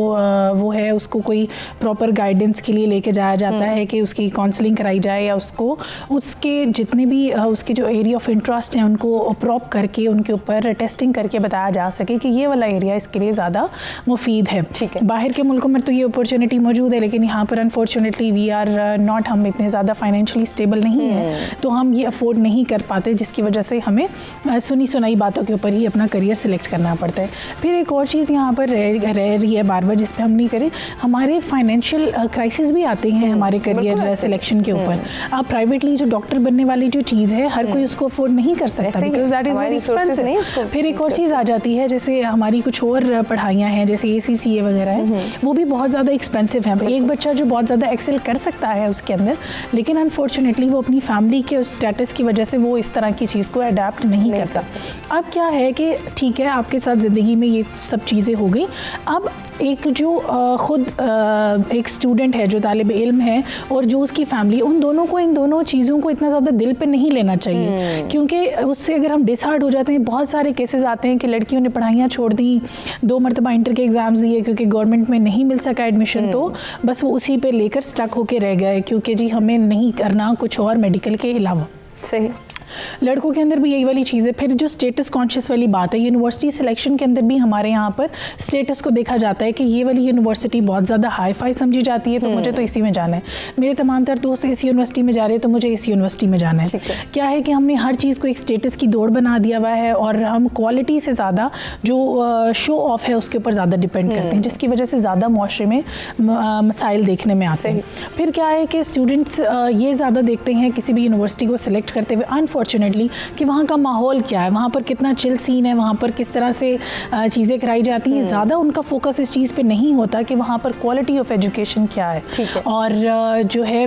वो है उसको कोई प्रॉपर गाइडेंस के लिए लेके जाया जाता है कि उसकी काउंसलिंग कराई जाए या उसको उसके जितने भी उसके जो एरिया ऑफ इंटरेस्ट हैं उनको प्रॉप करके उनके ऊपर टेस्टिंग करके बताया जा सके कि ये वाला एरिया इसके लिए ज़्यादा मुफीद है। ठीक है। बाहर के मुल्कों में तो ये अपॉर्चुनिटी मौजूद है लेकिन यहाँ पर अनफॉर्चुनेटली वी आर नॉट, हम इतने ज़्यादा फाइनेंशियली स्टेबल नहीं है तो हम ये अफोर्ड नहीं कर पाते, जिसकी वजह से हमें सुनी सुनाई बातों के ऊपर ही अपना करियर सिलेक्ट करना पड़ता है। फिर एक और चीज़ यहाँ पर रह रही है बार बार, जिस पर हम नहीं करें, हमारे फाइनेंशियल क्राइसिस भी आते हैं हमारे करियर सिलेक्शन के ऊपर। आप प्राइवेटली जो डॉक्टर बनने वाली जो चीज़ है हर कोई उसको अफोर्ड नहीं कर सकता because that is very expensive. फिर एक और चीज़ आ जाती है, जैसे हमारी कुछ और पढ़ाइयाँ हैं जैसे ACCA वगैरह है, वो भी बहुत ज़्यादा एक्सपेंसिव है। एक बच्चा जो बहुत ज़्यादा एक्सेल कर सकता है उसके अंदर, लेकिन अनफॉर्चुनेटली वो अपनी फैमिली के उस स्टेटस की वजह से वो इस तरह की चीज़ को अडेप्ट नहीं करता। अब क्या है कि ठीक है आपके साथ ज़िंदगी में ये सब चीज़ें हो गई, अब एक जो खुद एक स्टूडेंट है जो तालिब इल्म है और जो उसकी फैमिली, उन दोनों को इन दोनों चीज़ों को इतना ज़्यादा दिल पे नहीं लेना चाहिए क्योंकि उससे अगर हम डिसहार्ट हो जाते हैं, बहुत सारे केसेस आते हैं कि लड़कियों ने पढ़ाइयाँ छोड़ दी, 2 मरतबा इंटर के एग्ज़ाम्स दिए क्योंकि गवर्नमेंट में नहीं मिल सका एडमिशन, तो बस वो उसी पे लेकर स्टक होके रह गए क्योंकि जी हमें नहीं करना कुछ और मेडिकल के अलावा। सही। लड़कों के अंदर भी यही वाली चीज़ है। फिर जो स्टेटस कॉन्शियस वाली बात है, यूनिवर्सिटी सिलेक्शन के अंदर भी हमारे यहाँ पर स्टेटस को देखा जाता है कि ये वाली यूनिवर्सिटी बहुत ज़्यादा हाई फाई समझी जाती है तो मुझे तो इसी में जाना है, मेरे तमाम तर दोस्त इस यूनिवर्सिटी में जा रहे हैं तो मुझे इस यूनिवर्सिटी में जाना है। क्या है कि हमने हर चीज़ को एक स्टेटस की दौड़ बना दिया हुआ है और हम क्वालिटी से ज़्यादा जो शो ऑफ है उसके ऊपर ज़्यादा डिपेंड करते हैं, जिसकी वजह से ज़्यादा मुआशरे में मसाइल देखने में आते हैं। फिर क्या है कि स्टूडेंट्स ये ज़्यादा देखते हैं किसी भी यूनिवर्सिटी को सिलेक्ट करते हुए अनफॉर्चुनेटली कि वहाँ का माहौल क्या है, वहाँ पर कितना चिल सीन है, वहाँ पर किस तरह से चीज़ें कराई जाती हैं। ज़्यादा उनका फोकस इस चीज़ पे नहीं होता कि वहाँ पर क्वालिटी ऑफ एजुकेशन क्या है। और जो है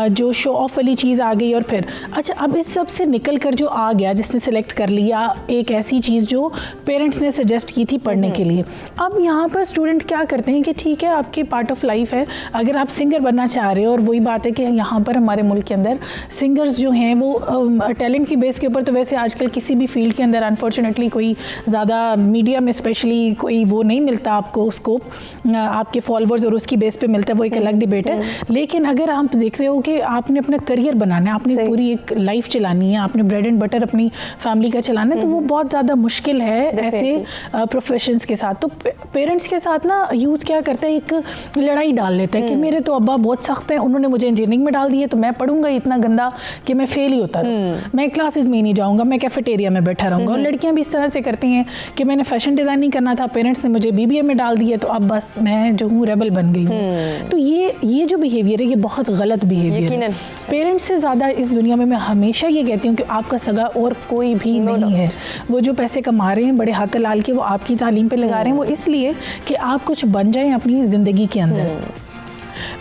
जो शो ऑफ वाली चीज़ आ गई। और फिर अच्छा, अब इस सब से निकल कर जो आ गया जिसने सेलेक्ट कर लिया एक ऐसी चीज़ जो पेरेंट्स ने सजेस्ट की थी पढ़ने के लिए, अब यहाँ पर स्टूडेंट क्या करते हैं कि ठीक है आपकी पार्ट ऑफ लाइफ है, अगर आप सिंगर बनना चाह रहे हो, और वही बात है कि यहाँ पर हमारे मुल्क के अंदर सिंगर्स जो हैं वो टैलेंट की बेस के ऊपर, तो वैसे आजकल किसी भी फील्ड के अंदर अनफॉर्चुनेटली कोई ज़्यादा मीडिया में स्पेशली कोई वो नहीं मिलता आपको स्कोप, आपके फॉलोअर्स और उसकी बेस पे मिलता है, वो एक अलग डिबेट है। लेकिन अगर आप देखते हो कि आपने अपना करियर बनाना है, आपने पूरी एक लाइफ चलानी है, आपने ब्रेड एंड बटर अपनी फैमिली का चलाना है, तो वो बहुत ज़्यादा मुश्किल है ऐसे प्रोफेशंस के साथ। तो पेरेंट्स के साथ ना यूथ क्या करता है, एक लड़ाई डाल लेता है कि मेरे तो अब्बा बहुत सख्त हैं, उन्होंने मुझे इंजीनियरिंग में डाल दिए तो मैं पढ़ूंगा इतना गंदा कि मैं फेल ही होता हूँ। मैं क्लासेस में नहीं जाऊँगा, मैं कैफेटेरिया में बैठा रहूँगा। और लड़कियाँ भी इस तरह से करती हैं कि मैंने फैशन डिज़ाइनिंग करना था, पेरेंट्स ने मुझे BBA में डाल दिया, तो अब बस मैं जो हूँ रेबल बन गई हूँ। तो ये जो बिहेवियर है ये बहुत गलत बिहेवियर है। पेरेंट्स से ज़्यादा इस दुनिया में मैं हमेशा ये कहती हूँ कि आपका सगा और कोई भी नहीं है। वो जो पैसे कमा रहे हैं बड़े हक लाल के, वो आपकी तालीम पे लगा रहे हैं, वो इसलिए कि आप कुछ बन जाएं अपनी ज़िंदगी के अंदर।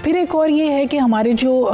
फिर एक और ये है कि हमारे जो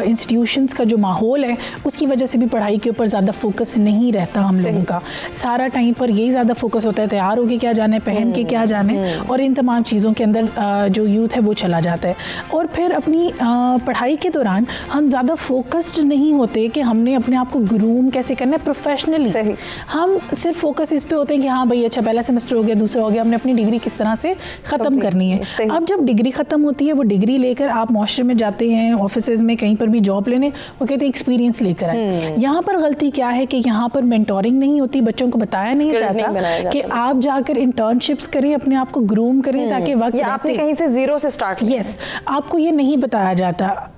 इंस्टीट्यूशंस का जो माहौल है उसकी वजह से भी पढ़ाई के ऊपर ज़्यादा फोकस नहीं रहता हम लोगों का। सारा टाइम पर यही ज़्यादा फोकस होता है तैयार होके क्या जाना है, पहन के क्या जाना है, और इन तमाम चीज़ों के अंदर जो यूथ है वो चला जाता है। और फिर अपनी पढ़ाई के दौरान हम ज़्यादा फोकस्ड नहीं होते कि हमने अपने आप को ग्रूम कैसे करना है प्रोफेशनली। हम सिर्फ फोकस इस पे होते हैं कि हाँ भाई अच्छा पहला सेमेस्टर हो गया, दूसरा हो गया, हमने अपनी डिग्री किस तरह से ख़त्म करनी है। अब जब डिग्री ख़त्म होती है, वो डिग्री लेकर आप माशरे में जाते हैं, ऑफिसेज में कहीं पर भी जॉब लेने, वो कहते हैं एक्सपीरियंस लेकर आए। यहाँ पर गलती क्या है कि यहाँ पर मेंटोरिंग नहीं होती, बच्चों को बताया नहीं जाता कि आप जाकर इंटर्नशिप्स करें, अपने आप को ग्रूम करें ताकि वक्त आपने कहीं से जीरो से स्टार्ट। यस, आपको ये नहीं बताया जाता।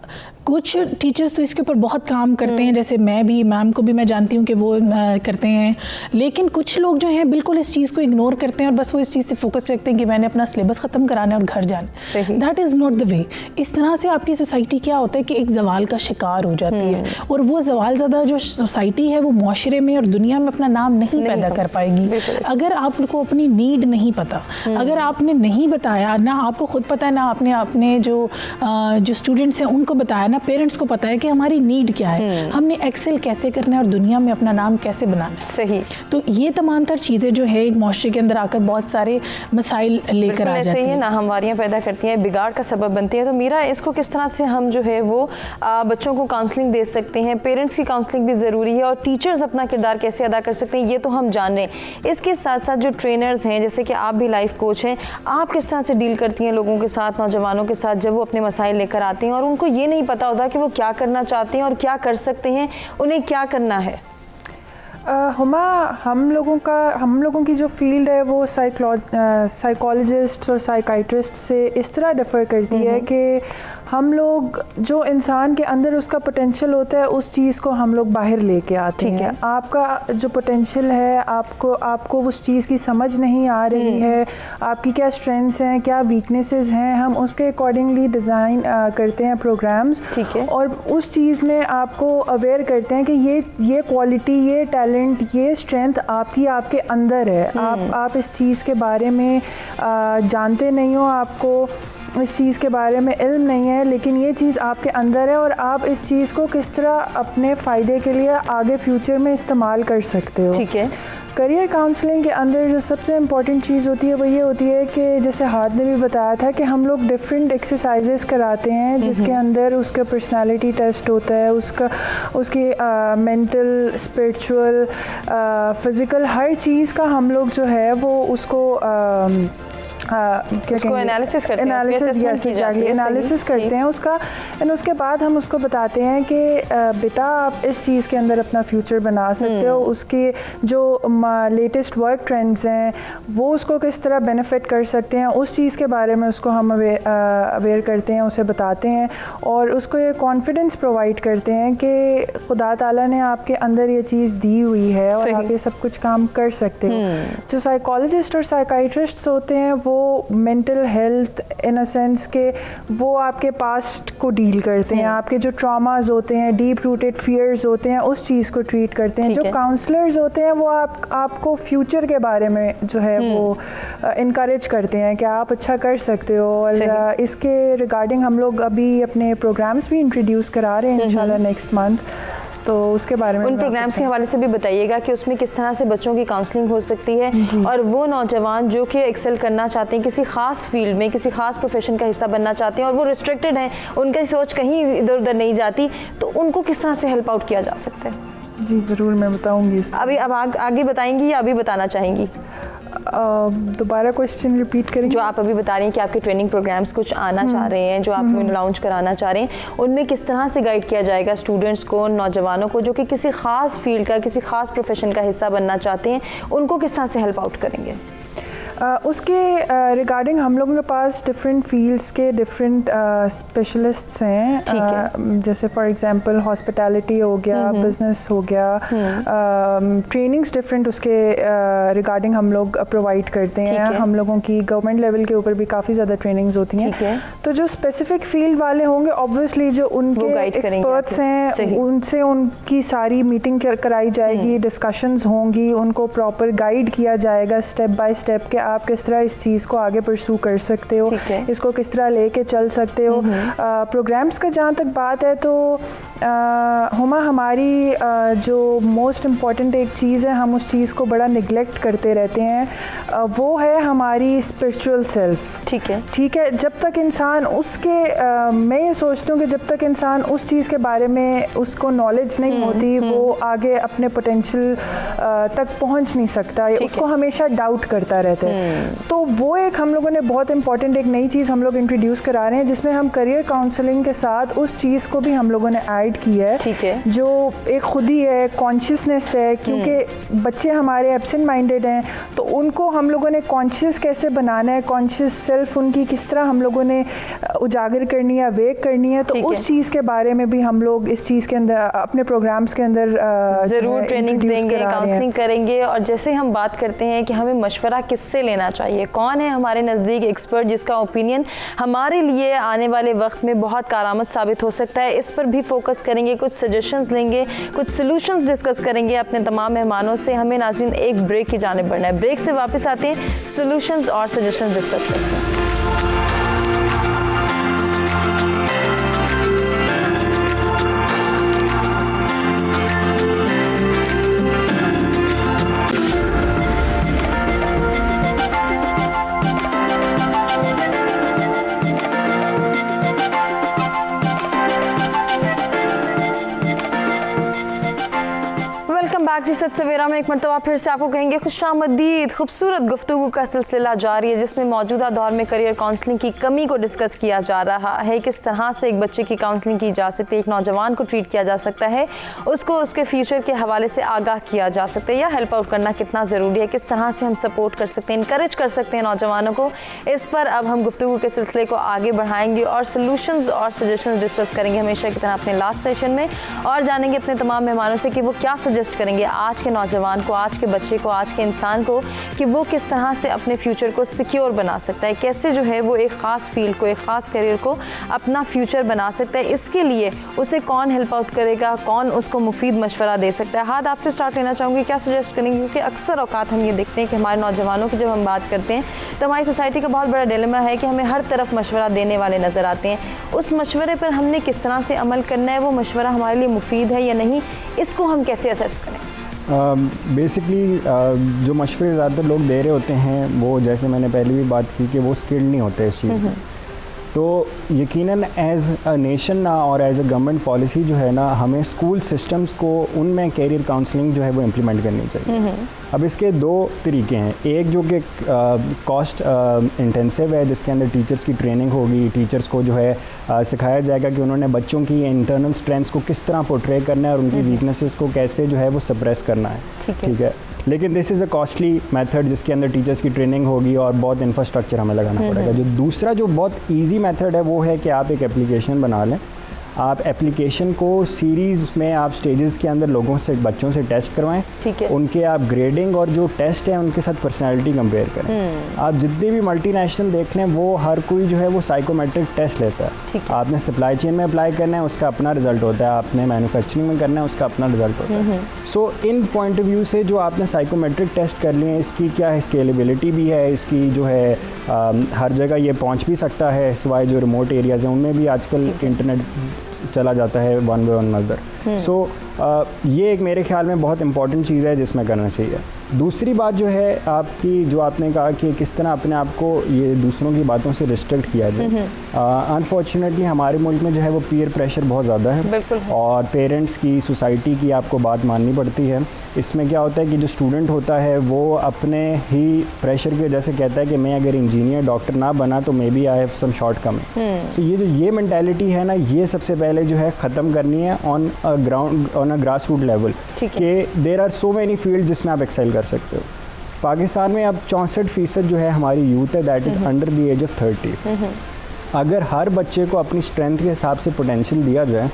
कुछ टीचर्स तो इसके ऊपर बहुत काम करते हैं, जैसे मैं भी, मैम को भी मैं जानती हूँ कि वो करते हैं, लेकिन कुछ लोग जो हैं बिल्कुल इस चीज़ को इग्नोर करते हैं और बस वो इस चीज़ से फोकस रखते हैं कि मैंने अपना सिलेबस ख़त्म कराना है और घर जाना। That is not the way. इस तरह से आपकी सोसाइटी क्या होता है कि एक जवाल का शिकार हो जाती है, और वो जवाल ज़्यादा जो सोसाइटी है वो माशरे में और दुनिया में अपना नाम नहीं पैदा कर पाएगी। अगर आपको अपनी नीड नहीं पता, अगर आपने नहीं बताया, ना आपको खुद पता है, ना आपने अपने जो स्टूडेंट्स हैं उनको बताया, पेरेंट्स को पता है कि हमारी नीड क्या है, हमने एक्सेल कैसे करना है और दुनिया में अपना नाम कैसे बनाना है। सही। तो ये तमाम तर चीज़ें जो है एक माशरे के अंदर आकर बहुत सारे मसाइल लेकर आ जाती हैं, नाहमवारियाँ पैदा करती हैं, बिगाड़ का सबब बनती है। तो मीरा, इसको किस तरह से हम जो है वो बच्चों को काउंसलिंग दे सकते हैं? पेरेंट्स की काउंसलिंग भी ज़रूरी है, और टीचर्स अपना किरदार कैसे अदा कर सकते हैं ये तो हम जान रहे हैं। इसके साथ साथ जो ट्रेनर्स हैं, जैसे कि आप भी लाइफ कोच हैं, आप किस तरह से डील करती हैं लोगों के साथ, नौजवानों के साथ, जब वो अपने मसाइल लेकर आते हैं और उनको ये नहीं पता होता कि वो क्या करना चाहते हैं और क्या कर सकते हैं, उन्हें क्या करना है? हुमा, हम लोगों की जो फील्ड है वो साइकोलॉजिस्ट और साइकाइट्रिस्ट से इस तरह डिफ़र करती है कि हम लोग जो इंसान के अंदर उसका पोटेंशियल होता है उस चीज़ को हम लोग बाहर लेके आते हैं। आपका जो पोटेंशियल है, आपको उस चीज़ की समझ नहीं आ रही है, आपकी क्या स्ट्रेंथ्स हैं, क्या वीकनेसेस हैं, हम उसके अकॉर्डिंगली डिज़ाइन करते हैं प्रोग्राम्स। ठीक है। और उस चीज़ में आपको अवेयर करते हैं कि ये क्वालिटी, ये टैलेंट, ये स्ट्रेंथ आपके अंदर है। आप इस चीज़ के बारे में जानते नहीं हो, आपको इस चीज़ के बारे में इल्म नहीं है, लेकिन ये चीज़ आपके अंदर है और आप इस चीज़ को किस तरह अपने फ़ायदे के लिए आगे फ्यूचर में इस्तेमाल कर सकते हो। ठीक है। करियर काउंसलिंग के अंदर जो सबसे इम्पॉर्टेंट चीज़ होती है वो ये होती है कि जैसे हाथ ने भी बताया था कि हम लोग डिफरेंट एक्सरसाइजेस कराते हैं जिसके अंदर उसका पर्सनालिटी टेस्ट होता है, उसकी मेंटल, स्पिरिचुअल, फ़िज़िकल, हर चीज़ का हम लोग जो है वो उसको एनालिसिस करते हैं उसका। एंड उसके बाद हम उसको बताते हैं कि बेटा आप इस चीज़ के अंदर अपना फ्यूचर बना सकते हो, उसके जो लेटेस्ट वर्क ट्रेंड्स हैं वो उसको किस तरह बेनिफिट कर सकते हैं, उस चीज़ के बारे में उसको हम अवेयर करते हैं, उसे बताते हैं और उसको ये कॉन्फिडेंस प्रोवाइड करते हैं कि खुदा ताला ने आपके अंदर ये चीज़ दी हुई है और आप ये सब कुछ काम कर सकते हो। जो साइकोलॉजिस्ट और साइकाइट्रिस्ट होते हैं वो mental health in a sense के वो आपके पास्ट को डील करते हैं, आपके जो ट्रॉमास होते हैं, डीप रूटेड फियर्स होते हैं, उस चीज़ को ट्रीट करते हैं। जो काउंसलर्स होते हैं वो आपको फ्यूचर के बारे में जो है वो इनकरेज करते हैं कि आप अच्छा कर सकते हो। और इसके रिगार्डिंग हम लोग अभी अपने प्रोग्राम्स भी इंट्रोड्यूस करा रहे हैं इंशाल्लाह नेक्स्ट मंथ, तो उसके बारे में उन प्रोग्राम्स के हवाले से भी बताइएगा कि उसमें किस तरह से बच्चों की काउंसलिंग हो सकती है और वो नौजवान जो कि एक्सेल करना चाहते हैं किसी खास फील्ड में, किसी खास प्रोफेशन का हिस्सा बनना चाहते हैं और वो रिस्ट्रिक्टेड हैं, उनकी सोच कहीं इधर उधर नहीं जाती, तो उनको किस तरह से हेल्प आउट किया जा सकता है? जी ज़रूर, मैं बताऊँगी। अभी अब आगे बताएंगी या अभी बताना चाहेंगी? दोबारा क्वेश्चन रिपीट करेंगे। जो आप अभी बता रही हैं कि आपके ट्रेनिंग प्रोग्राम्स कुछ आना चाह रहे हैं, जो आप लॉन्च कराना चाह रहे हैं, उनमें किस तरह से गाइड किया जाएगा स्टूडेंट्स को, नौजवानों को जो कि किसी खास फील्ड का, किसी खास प्रोफेशन का हिस्सा बनना चाहते हैं, उनको किस तरह से हेल्प आउट करेंगे? उसके रिगार्डिंग हम लोगों के पास डिफरेंट फील्ड्स के डिफरेंट स्पेशलिस्ट्स हैं। जैसे फॉर एग्जांपल हॉस्पिटैलिटी हो गया, बिजनेस हो गया, ट्रेनिंग्स डिफरेंट उसके रिगार्डिंग हम लोग प्रोवाइड करते हैं। हम लोगों की गवर्नमेंट लेवल के ऊपर भी काफ़ी ज़्यादा ट्रेनिंग्स होती हैं। तो जो स्पेसिफिक फील्ड वाले होंगे ऑब्वियसली जो उनके एक्सपर्ट्स हैं उनसे उनकी सारी मीटिंग कराई जाएगी, डिस्कशंस होंगी, उनको प्रॉपर गाइड किया जाएगा स्टेप बाय स्टेप कि आप किस तरह इस चीज़ को आगे परस्यू कर सकते हो, इसको किस तरह लेके चल सकते हो। प्रोग्राम्स का जहाँ तक बात है तो हुमा हमारी जो मोस्ट इम्पॉर्टेंट एक चीज़ है, हम उस चीज़ को बड़ा निगलेक्ट करते रहते हैं, वो है हमारी स्पिरिचुअल सेल्फ। ठीक है, जब तक इंसान उसके मैं ये सोचती हूँ कि जब तक इंसान उस चीज़ के बारे में उसको नॉलेज नहीं होती वो आगे अपने पोटेंशियल तक पहुँच नहीं सकता, उसको हमेशा डाउट करता रहता है। तो वो एक हम लोगों ने बहुत इंपॉर्टेंट एक नई चीज़ हम लोग इंट्रोड्यूस करा रहे हैं जिसमें हम करियर काउंसलिंग के साथ उस चीज़ को भी हम लोगों ने ऐड की है, जो एक खुद ही है, कॉन्शियसनेस है। क्योंकि बच्चे हमारे एब्सेंट माइंडेड हैं तो उनको हम लोगों ने कॉन्शियस कैसे बनाना है, कॉन्शियस सेल्फ उनकी किस तरह हम लोगों ने उजागर करनी है, वेक करनी है, तो उस चीज़ के बारे में भी हम लोग इस चीज़ के अंदर अपने प्रोग्राम्स के अंदर ज़रूर ट्रेनिंग देंगे, काउंसलिंग करेंगे। और जैसे हम बात करते हैं कि हमें मशवरा किससे लेना चाहिए, कौन है हमारे नज़दीक एक्सपर्ट जिसका ओपिनियन हमारे लिए आने वाले वक्त में बहुत कारआमद साबित हो सकता है, इस पर भी फोकस करेंगे, कुछ सजेशंस लेंगे, कुछ सॉल्यूशंस डिस्कस करेंगे अपने तमाम मेहमानों से। हमें नाज़रीन एक ब्रेक की जानिब बढ़ना है, ब्रेक से वापस आते हैं, सॉल्यूशंस और सजेशंस डिस्कस करते हैं। जी सवेरा में एक मरतबा फिर से आपको कहेंगे खुशामदीद। खूबसूरत गुफ्तगू का सिलसिला जारी है जिसमें मौजूदा दौर में करियर काउंसलिंग की कमी को डिस्कस किया जा रहा है। किस तरह से एक बच्चे की काउंसलिंग की जा सकती है, एक नौजवान को ट्रीट किया जा सकता है, उसको उसके फ्यूचर के हवाले से आगाह किया जा सकता है, या हेल्प आउट करना कितना ज़रूरी है, किस तरह से हम सपोर्ट कर सकते हैं, इनकरेज कर सकते हैं नौजवानों को। इस पर अब हम गुफ्तगू के सिलसिले को आगे बढ़ाएंगे और सोल्यूशंस और सजेशंस डिस्कस करेंगे हमेशा की तरह अपने लास्ट सेशन में, और जानेंगे अपने तमाम मेहमानों से कि वो क्या सजेस्ट करेंगे आज के नौजवान को, आज के बच्चे को, आज के इंसान को, कि वो किस तरह से अपने फ्यूचर को सिक्योर बना सकता है, कैसे जो है वो एक ख़ास फील्ड को, एक ख़ास करियर को अपना फ्यूचर बना सकता है। इसके लिए उसे कौन हेल्प आउट करेगा, कौन उसको मुफीद मशवरा दे सकता है। हाथ आपसे स्टार्ट लेना चाहूँगी, क्या सजेस्ट करेंगे? क्योंकि अक्सर औकात हम ये देखते हैं कि हमारे नौजवानों की जब हम बात करते हैं तो हमारी सोसाइटी का बहुत बड़ा डिलेमा है कि हमें हर तरफ मशवरा देने वाले नज़र आते हैं। उस मशवरे पर हमने किस तरह से अमल करना है, वो मशवरा हमारे लिए मुफीद है या नहीं, इसको हम कैसे असेस करें? बेसिकली जो मशवरे ज़्यादातर लोग दे रहे होते हैं वो, जैसे मैंने पहले भी बात की, कि वो स्किल्ड नहीं होते इस चीज़ में। तो यकीनन एज़ अ नेशन ना और एज़ अ गवर्नमेंट पॉलिसी जो है ना, हमें स्कूल सिस्टम्स को उनमें कैरियर काउंसलिंग जो है वो इम्प्लीमेंट करनी चाहिए। अब इसके दो तरीके हैं, एक जो कि कॉस्ट इंटेंसिव है जिसके अंदर टीचर्स की ट्रेनिंग होगी, टीचर्स को जो है सिखाया जाएगा कि उन्होंने बच्चों की इंटरनल स्ट्रेंथ्स को किस तरह पोर्ट्रे करना है और उनकी वीकनेसेस को कैसे जो है वो सप्रेस करना है, ठीक है। लेकिन this is a costly method जिसके अंदर टीचर्स की ट्रेनिंग होगी और बहुत इंफ्रास्ट्रक्चर हमें लगाना पड़ेगा। जो दूसरा जो बहुत ईजी मेथड है वो है कि आप एक एप्लीकेशन बना लें। आप एप्लीकेशन को सीरीज़ में आप स्टेजेस के अंदर लोगों से, बच्चों से टेस्ट करवाएं, उनके आप ग्रेडिंग और जो टेस्ट है उनके साथ पर्सनैलिटी कंपेयर करें। आप जितने भी मल्टीनेशनल देख लें वो हर कोई जो है वो साइकोमेट्रिक टेस्ट लेता है। आपने सप्लाई चेन में अप्लाई करना है, उसका अपना रिजल्ट होता है, आपने मैन्युफैक्चरिंग में करना है, उसका अपना रिजल्ट होता है। सो इन पॉइंट ऑफ व्यू से जो आपने साइकोमेट्रिक टेस्ट कर लिए हैं, इसकी क्या स्केलेबिलिटी भी है, इसकी जो है हर जगह ये पहुँच भी सकता है, सिवाय जो रिमोट एरियाज़ हैं उनमें भी आजकल इंटरनेट चला जाता है वन बाय वन मदर। सो ये एक मेरे ख्याल में बहुत इंपॉर्टेंट चीज़ है जिसमें करना चाहिए। दूसरी बात जो है आपकी, जो आपने कहा कि किस तरह अपने आप को ये दूसरों की बातों से रिस्ट्रिक्ट किया जाए। अनफॉर्चुनेटली हमारे मुल्क में जो है वो पीयर प्रेशर बहुत ज़्यादा है और पेरेंट्स की, सोसाइटी की आपको बात माननी पड़ती है। इसमें क्या होता है कि जो स्टूडेंट होता है वो अपने ही प्रेशर की वजह से कहता है कि मैं अगर इंजीनियर, डॉक्टर ना बना तो maybe I have some shortcoming. तो ये मेंटालिटी है ना, ये सबसे पहले जो है ख़त्म करनी है on a grass root level, कि there are so many field जिसमें आप एक्सेल कर सकते हो। पाकिस्तान में अब 64% जो है हमारी यूथ है that is under the age of 30। अगर हर बच्चे को अपनी स्ट्रेंथ के हिसाब से पोटेंशियल दिया जाए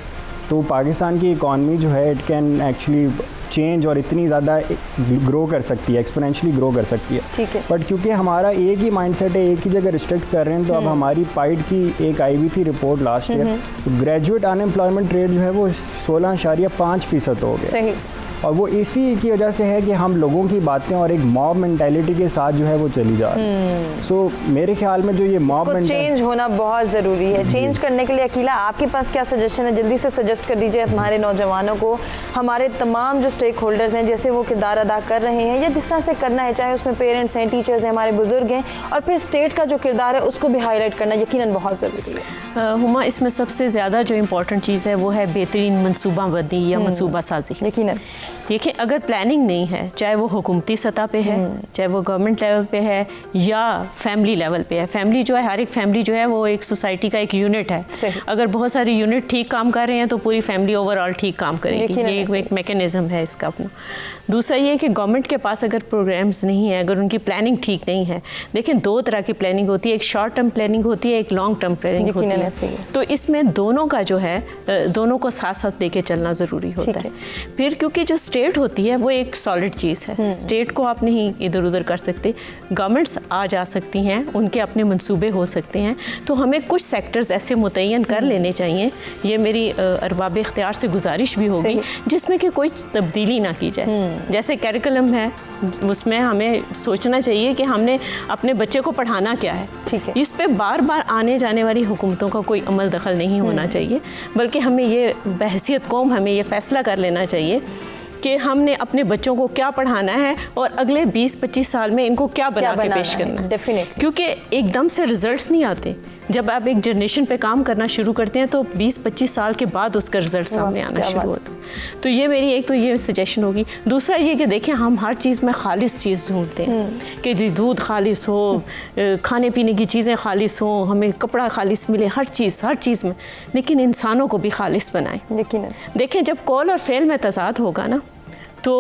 तो पाकिस्तान की इकॉनमी जो है इट कैन एक्चुअली चेंज और इतनी ज़्यादा ग्रो कर सकती है, एक्सपोनेंशियली ग्रो कर सकती है। ठीक है। बट क्योंकि हमारा एक ही माइंडसेट है, एक ही जगह रिस्ट्रिक्ट कर रहे हैं, तो अब हमारी पाइड की एक आई हुई थी report last year, graduate unemployment rate जो है वो 16.5% हो गया। सही। और वो इसी की वजह से है कि हम लोगों की बातें और एक मॉब मेंटालिटी के साथ जो है वो चली जा रही है। सो मेरे ख्याल में जो ये मॉब चेंज होना बहुत ज़रूरी है। चेंज करने के लिए अकीला आपके पास क्या सजेशन है? जल्दी से सजेस्ट कर दीजिए हमारे नौजवानों को, हमारे तमाम जो स्टेक होल्डर्स हैं, जैसे वो किरदार अदा कर रहे हैं या जिस तरह से करना है, चाहे उसमें पेरेंट्स हैं, टीचर्स हैं, हमारे बुजुर्ग हैं, और फिर स्टेट का जो किरदार है उसको भी हाईलाइट करना यकीनन बहुत ज़रूरी है। हुमा, इसमें सबसे ज़्यादा जो इम्पोर्टेंट चीज़ है वो है बेहतरीन मनसूबाबंदी या मनसूबा साजी। यकीनन देखिए, अगर प्लानिंग नहीं है, चाहे वो हुकूमती सतह पे है, चाहे वो गवर्नमेंट लेवल पे है या फैमिली लेवल पे है। फैमिली जो है, हर एक फैमिली जो है वो एक सोसाइटी का एक यूनिट है। अगर बहुत सारे यूनिट ठीक काम कर रहे हैं तो पूरी फैमिली ओवरऑल ठीक काम करेगी। ये एक मैकेनिज्म है इसका अपना। दूसरा ये है कि गवर्नमेंट के पास अगर प्रोग्राम्स नहीं है, अगर उनकी प्लानिंग ठीक नहीं है, देखिए 2 तरह की प्लानिंग होती है, एक शॉर्ट टर्म प्लानिंग होती है, एक लॉन्ग टर्म प्लानिंग होती है। तो इसमें दोनों का जो है, दोनों को साथ साथ लेके चलना ज़रूरी होता है। फिर क्योंकि जो स्टेट होती है वो एक सॉलिड चीज़ है, स्टेट को आप नहीं इधर उधर कर सकते। गवर्नमेंट्स आ जा सकती हैं, उनके अपने मंसूबे हो सकते हैं, तो हमें कुछ सेक्टर्स ऐसे मुतय्यन कर लेने चाहिए, ये मेरी अरबाब इख्तियार से गुजारिश भी होगी, जिसमें कि कोई तब्दीली ना की जाए। जैसे कैरिकुलम है, उसमें हमें सोचना चाहिए कि हमने अपने बच्चे को पढ़ाना क्या है। ठीक है। इस पे बार बार आने जाने वाली हुकूमतों का कोई अमल दखल नहीं होना चाहिए, बल्कि हमें ये बहसियत कौम हमें ये फ़ैसला कर लेना चाहिए कि हमने अपने बच्चों को क्या पढ़ाना है और अगले 20-25 साल में इनको क्या बना के पेश करना है। डेफिनेटली। क्योंकि एकदम से रिजल्ट्स नहीं आते। जब आप एक जनरेशन पे काम करना शुरू करते हैं तो 20-25 साल के बाद उसका रिजल्ट सामने आना शुरू होता है। तो ये मेरी एक तो ये सजेशन होगी। दूसरा ये कि देखें, हम हर चीज़ में खालिस चीज़ ढूंढते हैं कि जी दूध खालिस हो, खाने पीने की चीज़ें खालिस हो, हमें कपड़ा खालिस मिले, हर चीज़ में, लेकिन इंसानों को भी खालिस बनाएं। देखें, जब कॉल और फेल में तज़ाद होगा ना, तो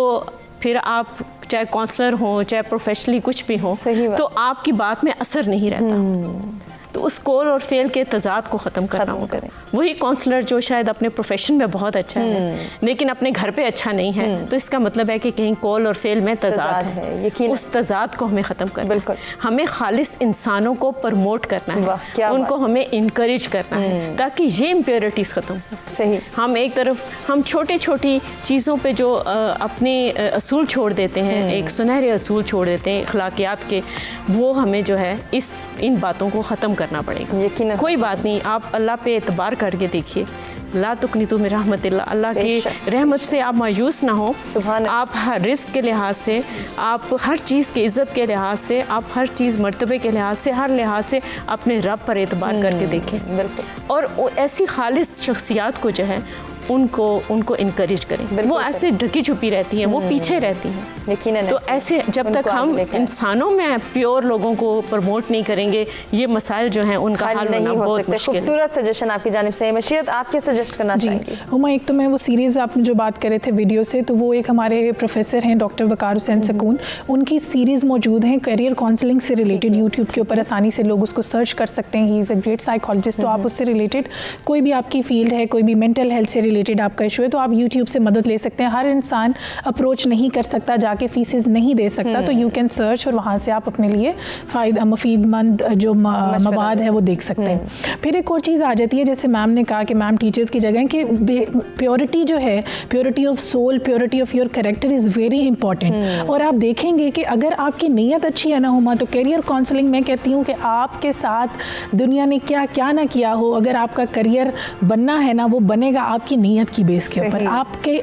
फिर आप चाहे काउंसलर हो, चाहे प्रोफेशनली कुछ भी हो, तो आपकी बात में असर नहीं रहता। तो उस कॉल और फेल के तजाद को ख़त्म करना होगा। वही काउंसलर जो शायद अपने प्रोफेशन में बहुत अच्छा है लेकिन अपने घर पे अच्छा नहीं है, तो इसका मतलब है कि कहीं कॉल और फेल में तजाद है। उस तजाद को हमें ख़त्म करना है। हमें खालिस इंसानों को प्रमोट करना है, उनको हमें इनकरेज करना है, ताकि ये इम्प्योरिटीज़ ख़त्म हो। सही। हम एक तरफ हम छोटी छोटी चीज़ों पे जो अपने असूल छोड़ देते हैं, एक सुनहरे असूल छोड़ देते हैं अखलाकियात के, वो हमें जो है इन बातों को ख़त्म करना पड़ेगा। कोई बात नहीं, आप अल्लाह पे एतबार करके देखिए, ला तुकनीतु मिन रहमतिल्लाह, अल्लाह की रहमत से आप मायूस ना हो। आप हर रिस्क के लिहाज से, आप हर चीज़ की इज़्ज़त के लिहाज से, आप हर चीज़ मर्तबे के लिहाज से, हर लिहाज से अपने रब पर एतबार करके देखें। और ऐसी खालिस शख्सियात को जो है उनको इनकरेज करें। वो ऐसे ढकी छुपी रहती हैं, वो पीछे रहती हैं। तो ऐसे जब तक हम इंसानों में प्योर लोगों को प्रमोट नहीं करेंगे, ये मसाइल जो हैं उनका हल होना बहुत मुश्किल है। खूबसूरत सजेशन आपकी जानिब से। मशीयत, आप क्या सजेस्ट करना चाहेंगी? हुमा, एक तो मैं वो सीरीज़ आपने जो बात करे थे वीडियो से, तो वो एक हमारे प्रोफेसर हैं डॉक्टर वकार हुसैन सकून, उनकी सीरीज़ मौजूद हैं करियर काउंसलिंग से रिलेटेड, यूट्यूब के ऊपर आसानी से लोग उसको सर्च कर सकते हैं। He is a great psychologist. तो आप उससे रिलेटेड कोई भी आपकी फील्ड है, कोई भी मेंटल हेल्थ से रिलेटेड आपका इशू है, तो आप यूट्यूब से मदद ले सकते हैं। हर इंसान अप्रोच नहीं कर सकता, जाके फीसेस नहीं दे सकता, तो यू कैन सर्च और वहाँ से आप अपने लिए फ़ायदा मुफीदमंद जो मवाद है वो देख सकते हैं। फिर एक और चीज़ आ जाती है, जैसे मैम ने कहा कि मैम टीचर्स की जगह कि प्योरिटी जो है, purity of soul, purity of your character is very important. और आप देखेंगे कि अगर आपकी नीयत अच्छी है ना हुमा, तो करियर काउंसलिंग में कहती हूँ कि आपके साथ दुनिया ने क्या क्या ना किया हो, अगर आपका करियर बनना है ना, वो बनेगा आपकी नीयत की बेस के ऊपर। आपके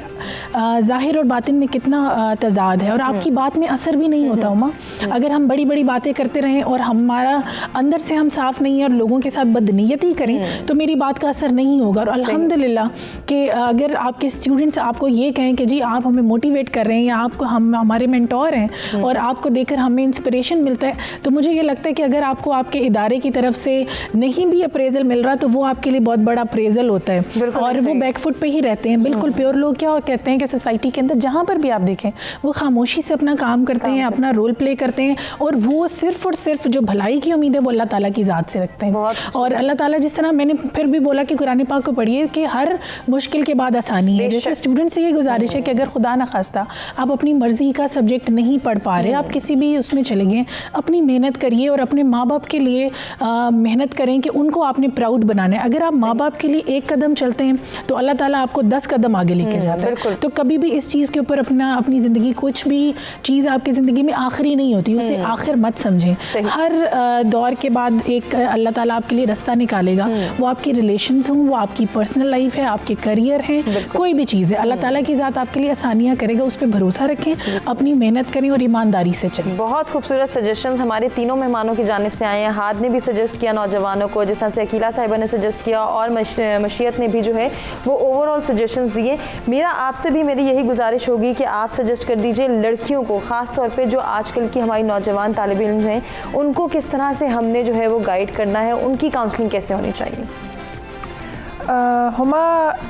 जाहिर और बातिन में कितना तजाद है, और आपकी बात में असर भी नहीं होता हुमा। अगर हम बड़ी बड़ी बातें करते रहें और हमारा अंदर से हम साफ़ नहीं है और लोगों के साथ बदनीयती करें, तो मेरी बात का असर नहीं होगा। और अल्हम्दुलिल्लाह कि अगर आपके स्टूडेंट्स आपको ये कहें कि जी आप हमें मोटिवेट कर रहे हैं, या आपको हम हमारे मेंटोर हैं और आपको देखकर हमें इंस्पिरेशन मिलता है, तो मुझे ये लगता है कि अगर आपको आपके इदारे की तरफ से नहीं भी अप्रेजल मिल रहा, तो वो आपके लिए बहुत बड़ा अप्रेजल होता है, और वो बैकफुट फुट पे ही रहते हैं, बिल्कुल प्योर लोग क्या कहते हैं कि सोसाइटी के अंदर जहाँ पर भी आप देखें वो खामोशी से अपना काम करते हैं, अपना रोल प्ले करते हैं, और वो सिर्फ और सिर्फ जो भलाई की उम्मीद है वो अल्लाह ताला की ज़ात से रखते हैं। और अल्लाह ताला, जिस तरह मैंने फिर भी बोला कि कुरान पाक को पढ़िए कि हर मुश्किल के बाद आसानी है। जैसे स्टूडेंट से ये गुजारिश है कि अगर खुदा न खास्ता आप अपनी मर्जी का सब्जेक्ट नहीं पढ़ पा रहे, आप किसी भी उसमें चले गए, अपनी मेहनत करिए और अपने माँ बाप के लिए मेहनत करें कि उनको आपने प्राउड बनाना है। अगर आप माँ बाप के लिए एक कदम चलते हैं तो अल्लाह ताला आपको 10 कदम आगे लेके जाता है। तो कभी भी इस चीज़ के ऊपर अपनी ज़िंदगी, कुछ भी चीज़ आपकी ज़िंदगी में आखिरी नहीं होती, उसे आखिर मत समझें। हर दौर के बाद एक अल्लाह ताला आपके लिए रास्ता निकालेगा। वो आपकी रिलेशंस हों, वो आपकी पर्सनल लाइफ है, आपके करियर है, कोई भी चीज़ है, अल्लाह ताला की ज़ात आपके लिए आसानियाँ करेगा। उस पर भरोसा रखें, अपनी मेहनत करें और ईमानदारी से चलें। बहुत खूबसूरत सजेशंस हमारे तीनों मेहमानों की जानिब से आए हैं। हाद ने भी सजेस्ट किया नौजवानों को, जिस तरह से अकीला साहिबा ने सजेस्ट किया, और मशीयत ने भी जो है वो ओवरऑल सजेशंस दिए। मेरा आपसे भी मेरी यही गुजारिश होगी कि आप सजेस्ट कर दीजिए लड़कियों को, ख़ास तौर पे जो आजकल की हमारी नौजवान तालिब इल्म हैं, उनको किस तरह से हमने जो है वो गाइड करना है, उनकी काउंसलिंग कैसे होनी चाहिए? हुमा,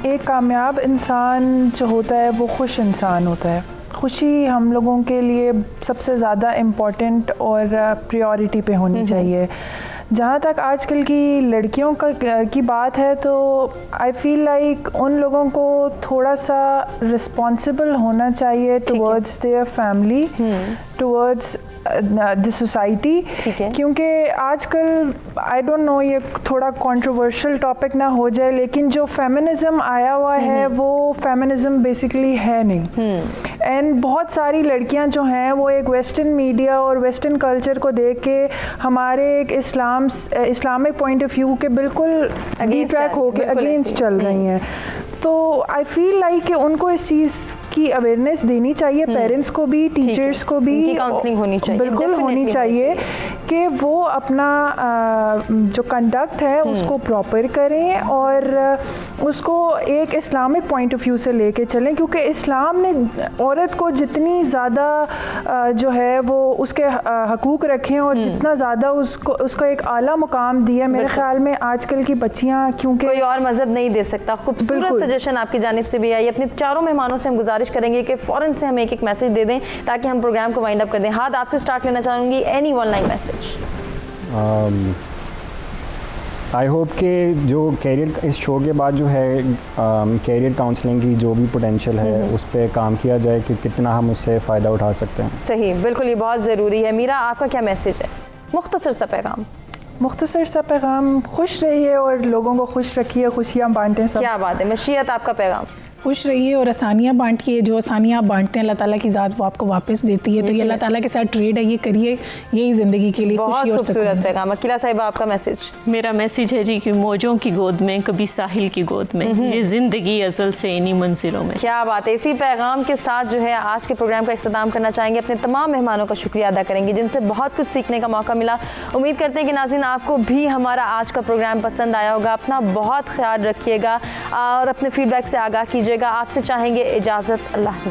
एक कामयाब इंसान जो होता है वो खुश इंसान होता है। खुशी हम लोगों के लिए सबसे ज़्यादा इम्पॉर्टेंट और प्रायोरिटी पे होनी चाहिए। जहाँ तक आजकल की लड़कियों की बात है तो आई फील लाइक उन लोगों को थोड़ा सा रिस्पॉन्सिबल होना चाहिए towards their family, towards the society, क्योंकि आजकल आई डोंट नो ये थोड़ा कंट्रोवर्शियल टॉपिक ना हो जाए, लेकिन जो फेमिनिज्म आया हुआ है वो फेमिनिज्म बेसिकली है नहीं। एंड बहुत सारी लड़कियां जो हैं वो एक वेस्टर्न मीडिया और वेस्टर्न कल्चर को देख के हमारे एक इस्लामिक पॉइंट ऑफ व्यू के बिल्कुल डिट्रैक्ट होके अगेंस्ट चल रही हैं। तो आई फील लाइक कि उनको इस चीज़ की अवेयरनेस देनी चाहिए, पेरेंट्स को भी, टीचर्स को भी काउंसलिंग होनी चाहिए, बिल्कुल होनी चाहिए कि वो अपना जो कंडक्ट है उसको प्रॉपर करें और उसको एक इस्लामिक पॉइंट ऑफ व्यू से लेके चलें, क्योंकि इस्लाम ने औरत को जितनी ज़्यादा जो है वो उसके हकूक़ रखे और जितना ज़्यादा उसको एक आला मुकाम दिया, मेरे ख्याल में आजकल की बच्चियाँ, क्योंकि कोई और मज़हब नहीं दे सकता। खूबसूरत सजेशन आपकी जानिब से भी आई। अपने चारों मेहमानों से हम गुजारिश करेंगे कि फ़ौरन से हमें एक मैसेज दे दें ताकि हम प्रोग्राम को वाइंड अप कर दें। हाद, आपसे स्टार्ट लेना चाहूँगी, any one line message. I hope कि जो कैरियर, इस शो के बाद जो है कैरियर काउंसलिंग की जो भी पोटेंशियल है उस पर काम किया जाए कि कितना हम उससे फ़ायदा उठा सकते हैं। सही, बिल्कुल, ये बहुत ज़रूरी है। मीरा, आपका क्या मैसेज है? मुख्तसर सा पैगाम। मुख्तसर सा पैगाम, खुश रहिए और लोगों को खुश रखिए, खुशियाँ बांटें सब। क्या बात है। मशीयत, आपका पैगाम? खुश रहिए और आसानियाँ बांटिए। जो आसानियाँ आप बांटते हैं अल्लाह ताला की ज़ात वो आपको वापस देती है, तो ये अल्लाह ताला के साथ ट्रेड है, ये करिए, यही ज़िंदगी के लिए खुशी और खूबसूरत पैगाम। अकीला साहिबा, आपका मैसेज? मेरा मैसेज है जी कि मौजों की गोद में, कभी साहिल की गोद में, ये ज़िंदगी अज़ल से इन्हीं मंजिलों में। क्या बात है। इसी पैगाम के साथ जो है आज के प्रोग्राम का इख्तिताम करना चाहेंगे। अपने तमाम मेहमानों का शुक्रिया अदा करेंगे जिनसे बहुत कुछ सीखने का मौका मिला। उम्मीद करते हैं कि नाज़रीन आपको भी हमारा आज का प्रोग्राम पसंद आया होगा। अपना बहुत ख्याल रखिएगा और अपने फीडबैक से आगाह कीजिएगा। आपसे चाहेंगे इजाज़त। अल्लाह के